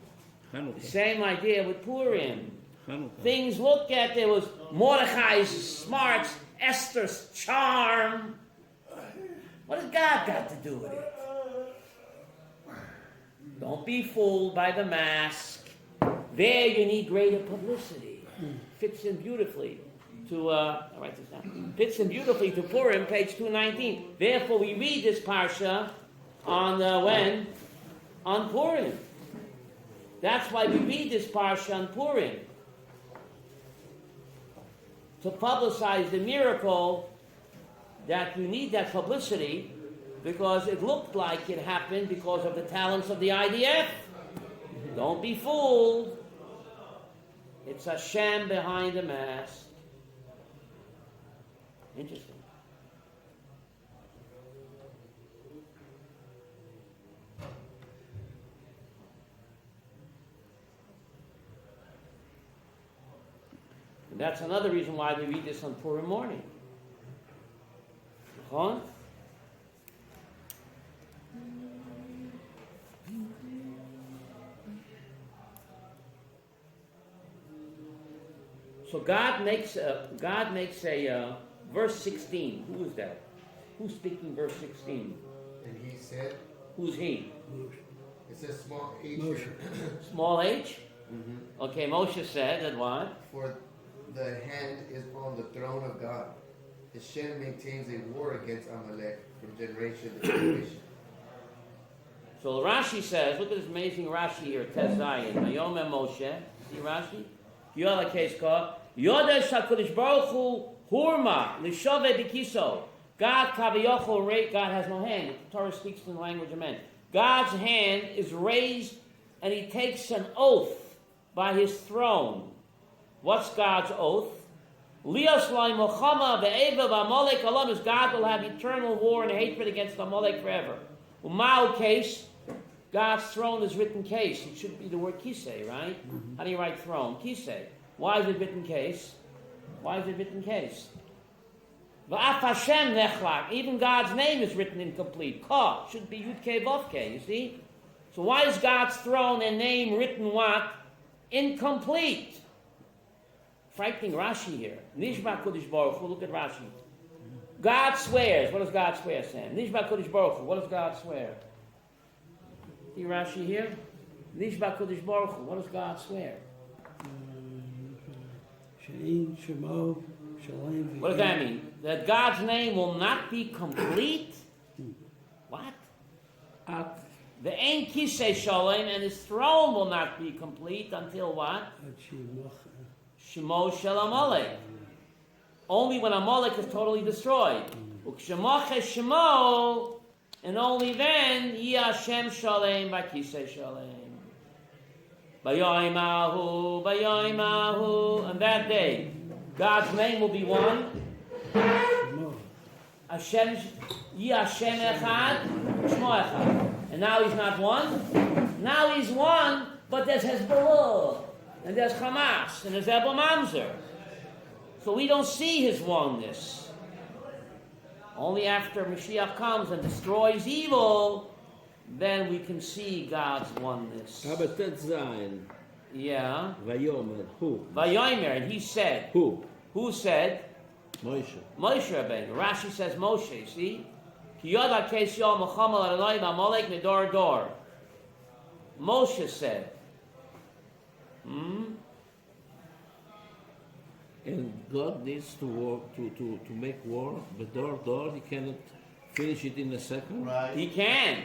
Hanukkah. Same idea with Purim. Hanukkah. Things looked at, there was Mordechai's smarts, Esther's charm. What has God got to do with it? Don't be fooled by the mask. There you need greater publicity. Fits in beautifully to, I'll write this down. Fits in beautifully to Purim, page 219. Therefore we read this parsha on, when? On Purim. That's why we read this parsha on Purim. To publicize the miracle, that you need that publicity because it looked like it happened because of the talents of the IDF. Don't be fooled. It's Hashem behind the mask. Interesting. And that's another reason why we read this on Purim morning. Huh? So God makes a verse 16. Who is that? Who's speaking verse 16? And he said, Who's he? it says small h. Moshe. Small h? Okay, Moshe said that what? For the hand is on the throne of God. Hashem maintains a war against Amalek from generation to generation. So Rashi says, look at this amazing Rashi here, Tez Zayin. Vayomem Moshe. See Rashi? Yola case called Yodesh HaKadosh Baruch Hu Hurma Lishove Bikiso. God Kavayochel, God has no hand. The Torah speaks in the language of men. God's hand is raised and he takes an oath by his throne. What's God's oath? Lios Lai Mochama Ve'eva V'Amalek Alam is God will have eternal war and hatred against Amalek forever. Umau case, God's throne is written case. It should be the word kisei, right? How do you write throne? Kisei. Why is it written case? Why is it written case? V'af Hashem nechlak. Even God's name is written incomplete. Ka should be Yud Kei Vav Kei, you see? So why is God's throne and name written what? Incomplete. Frightening Rashi here. Nishma Kodesh Baruch Hu. Look at Rashi. God swears. What does God swear, Sam? Nishma Kodesh Baruch Hu. What does God swear? See Rashi here? Nishma Kodesh Baruch Hu. What does God swear? Shein, Shemo, Shalem. What does that mean? That God's name will not be complete? What? The Ein Kisei Shalem, and his throne will not be complete until what? Shemo Shel Amalek. Only when Amalek is totally destroyed. Ukshemache Shemo, and only then Yi Hashem Shalem by Kisei Shalem. Bayoimahu, Bayoimahu, and that day, God's name will be one. Hashem, Yi Hashem Echad, Shmo Echad. And now he's not one. Now he's one, but there's Hezbollah, and there's Hamas, and there's Abel Mamzer. So we don't see his oneness. Only after Mashiach comes and destroys evil, then we can see God's oneness. Aber Tez Zayin. Yeah. Vayomer. Who? Vayomer, and he said. Who? Who said? Moshe. Moshe Rabbeinu. Rashi says Moshe, see? Ki yoda kes yom mochamal Adonai b'amalek medor dor. Moshe said. And God needs to work to make war. The door, he cannot finish it in a second. Right. He can.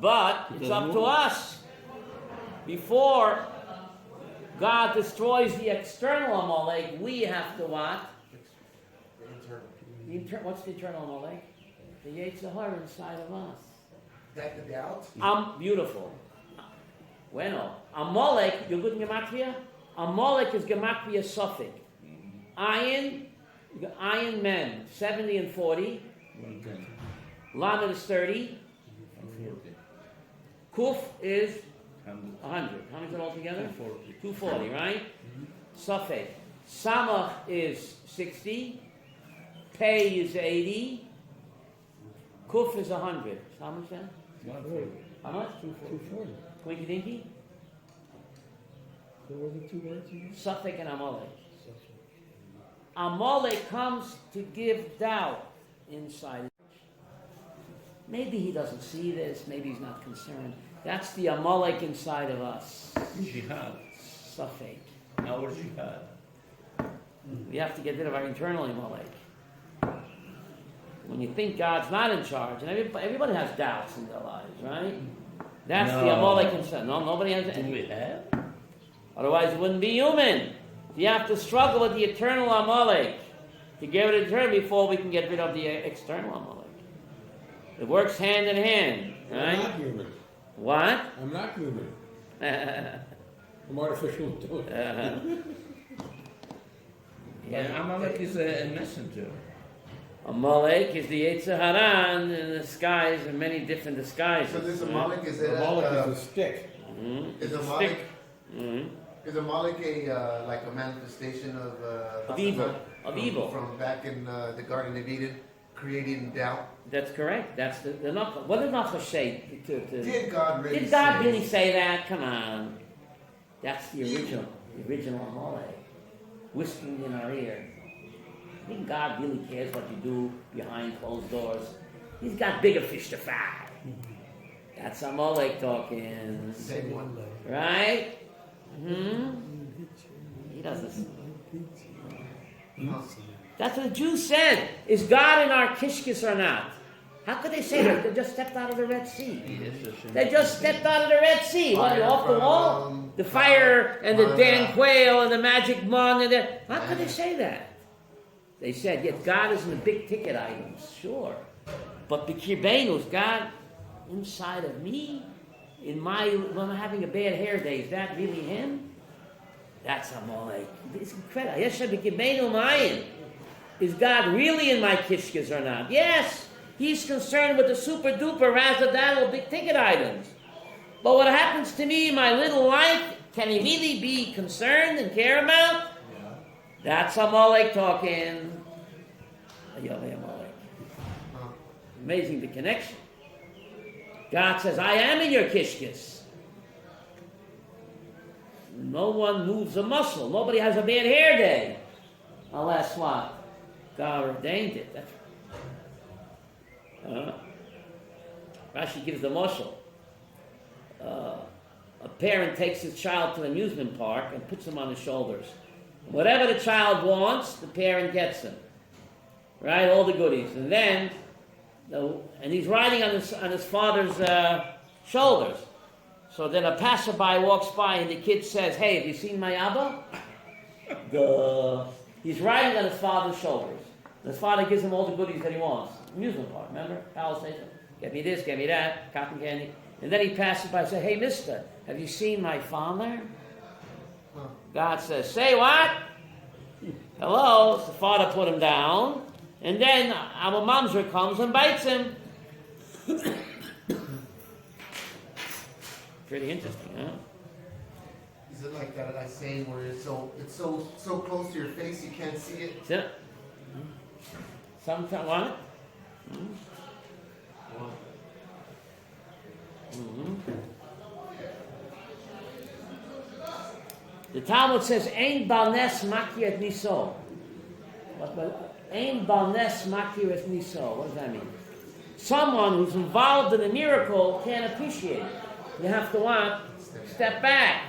But it's up to us. Before God destroys the external Amalek, we have to what? What's the internal Amalek? The Yetzirah inside of us. That the doubt? Beautiful. Bueno. Amalek, you're good in Gematria? Amalek is Gematria Suffolk. Ayin men, 70 and 40. Lamed is 30. Kuf is 100. How many is it all together? 240, right? Safek. Samach is 60. Pei is 80. Kuf is 100. How much then? 140. How much? 240. Twinkie Dinky? What were the two words again? Safek and Amalek. Amalek comes to give doubt inside. Maybe he doesn't see this. Maybe he's not concerned. That's the Amalek inside of us. Jihad. Safek. Our jihad. We have to get rid of our internal Amalek. When you think God's not in charge, and everybody has doubts in their lives, right? That's the Amalek inside. No, nobody has any. We have? Otherwise, it wouldn't be human. You have to struggle with the eternal Amalek to get rid of the eternal before we can get rid of the external Amalek. It works hand in hand, right? I'm not human. What? I'm not human. I'm artificial intelligence. Yeah, Amalek is a messenger. Amalek is the Yetzirah in the disguise, in many different disguises. So this Amalek is it? Amalek is a stick. Is Amalek? Is Amalek like a manifestation of evil, Satan of evil. from back in the Garden of Eden, created in doubt? That's correct. That's the what did Nachash say? Did God really? Did God really say that? Come on, that's the original Amalek, whispering in our ear. I think God really cares what you do behind closed doors. He's got bigger fish to fry. That's Amalek talking, Same one. right? He doesn't. That's what the Jews said. Is God in our kishkis or not? How could they say that? They just stepped out of the Red Sea. They just stepped out of the Red Sea. What, off the wall? The fire and the Dan quail and the magic mun and the... How could they say that? They said, yes, God is in the big ticket items, sure. But B'kirbeinu, is God inside of me? When I'm having a bad hair day, is that really Him? That's Amalek. It's incredible. Yesha B'kirbeinu Mayin. Is God really in my kishkas or not? Yes. He's concerned with the super duper razzle-dazzle big ticket items. But what happens to me in my little life, can He really be concerned and care about? That's Amalek talking. Amazing the connection. God says, I am in your kishkis. No one moves a muscle. Nobody has a bad hair day. Unless what? God ordained it. That's Rashi gives the muscle. A parent takes his child to an amusement park and puts him on his shoulders. Whatever the child wants, the parent gets him. Right? All the goodies. And then, and he's riding on his father's shoulders. So then a passerby walks by and the kid says, hey, have you seen my Abba? Duh. He's riding on his father's shoulders. And his father gives him all the goodies that he wants. Amusement park, remember? Palace station. Get me this, get me that, cotton candy. And then he passes by and says, hey, mister, have you seen my father? God says, say what? Hello. So the father put him down. And then our mamzer comes and bites him. Pretty interesting, huh? Is it like that saying where it's so close to your face you can't see it? Yeah. Sometimes what? The Talmud says, "Ein balnes makir et niso." Ein balnes makir et niso. What does that mean? Someone who's involved in a miracle can't appreciate it. You have to what? Step back.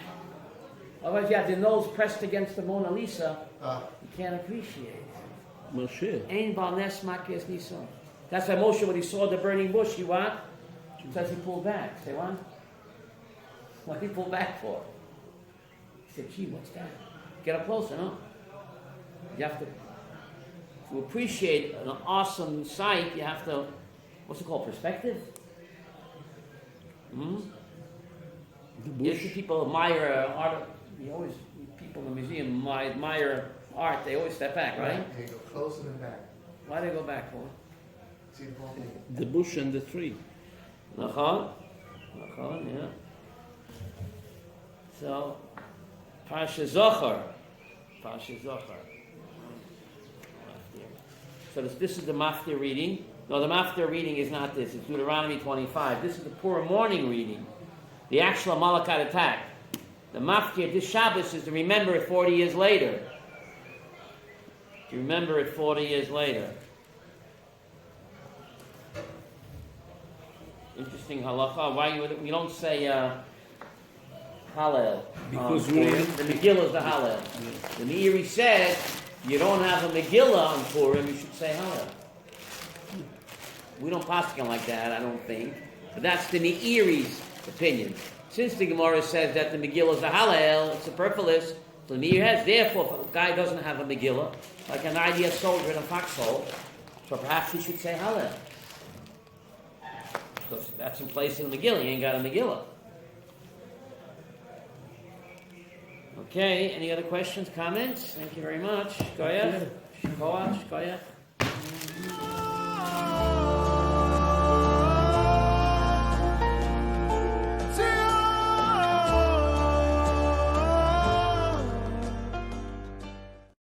Otherwise, you have your nose pressed against the Mona Lisa. You can't appreciate it. Moshe. Ein balnes makir et niso. That's why Moshe, when he saw the burning bush, he what? Says he pulled back. Say what? What did he pull back for? He said, gee, what's that? Get up closer, no? You have to appreciate an awesome sight, you have to, what's it called, perspective? Yes, people admire art. People in the museum admire art, they always step back, right? They go closer and back. Why do they go back for? See the whole thing. The bush and the tree. Nachon, yeah. So, Parsha Zachor. So this is the Maftir reading. No, the Maftir reading is not this. It's Deuteronomy 25. This is the Purim morning reading. The actual Amalekite attack. The Maftir, this Shabbos, is to remember it 40 years later. To remember it 40 years later. Interesting halacha. Why we don't say Hallel? Because the Megillah is the Hallel. The Meiri said you don't have a Megillah on Purim, you should say Hallel. We don't paskin like that, I don't think. But that's the Meiri's opinion. Since the Gemara says that the Megillah is the Hallel, it's superfluous. So the Meiri has, therefore, if a guy doesn't have a Megillah, like an ideal soldier in a foxhole, so perhaps he should say Hallel. Because that's in place in the Megillah. You ain't got a Megillah. Okay, any other questions, comments? Thank you very much. Goyach? Shkoach? Goyach?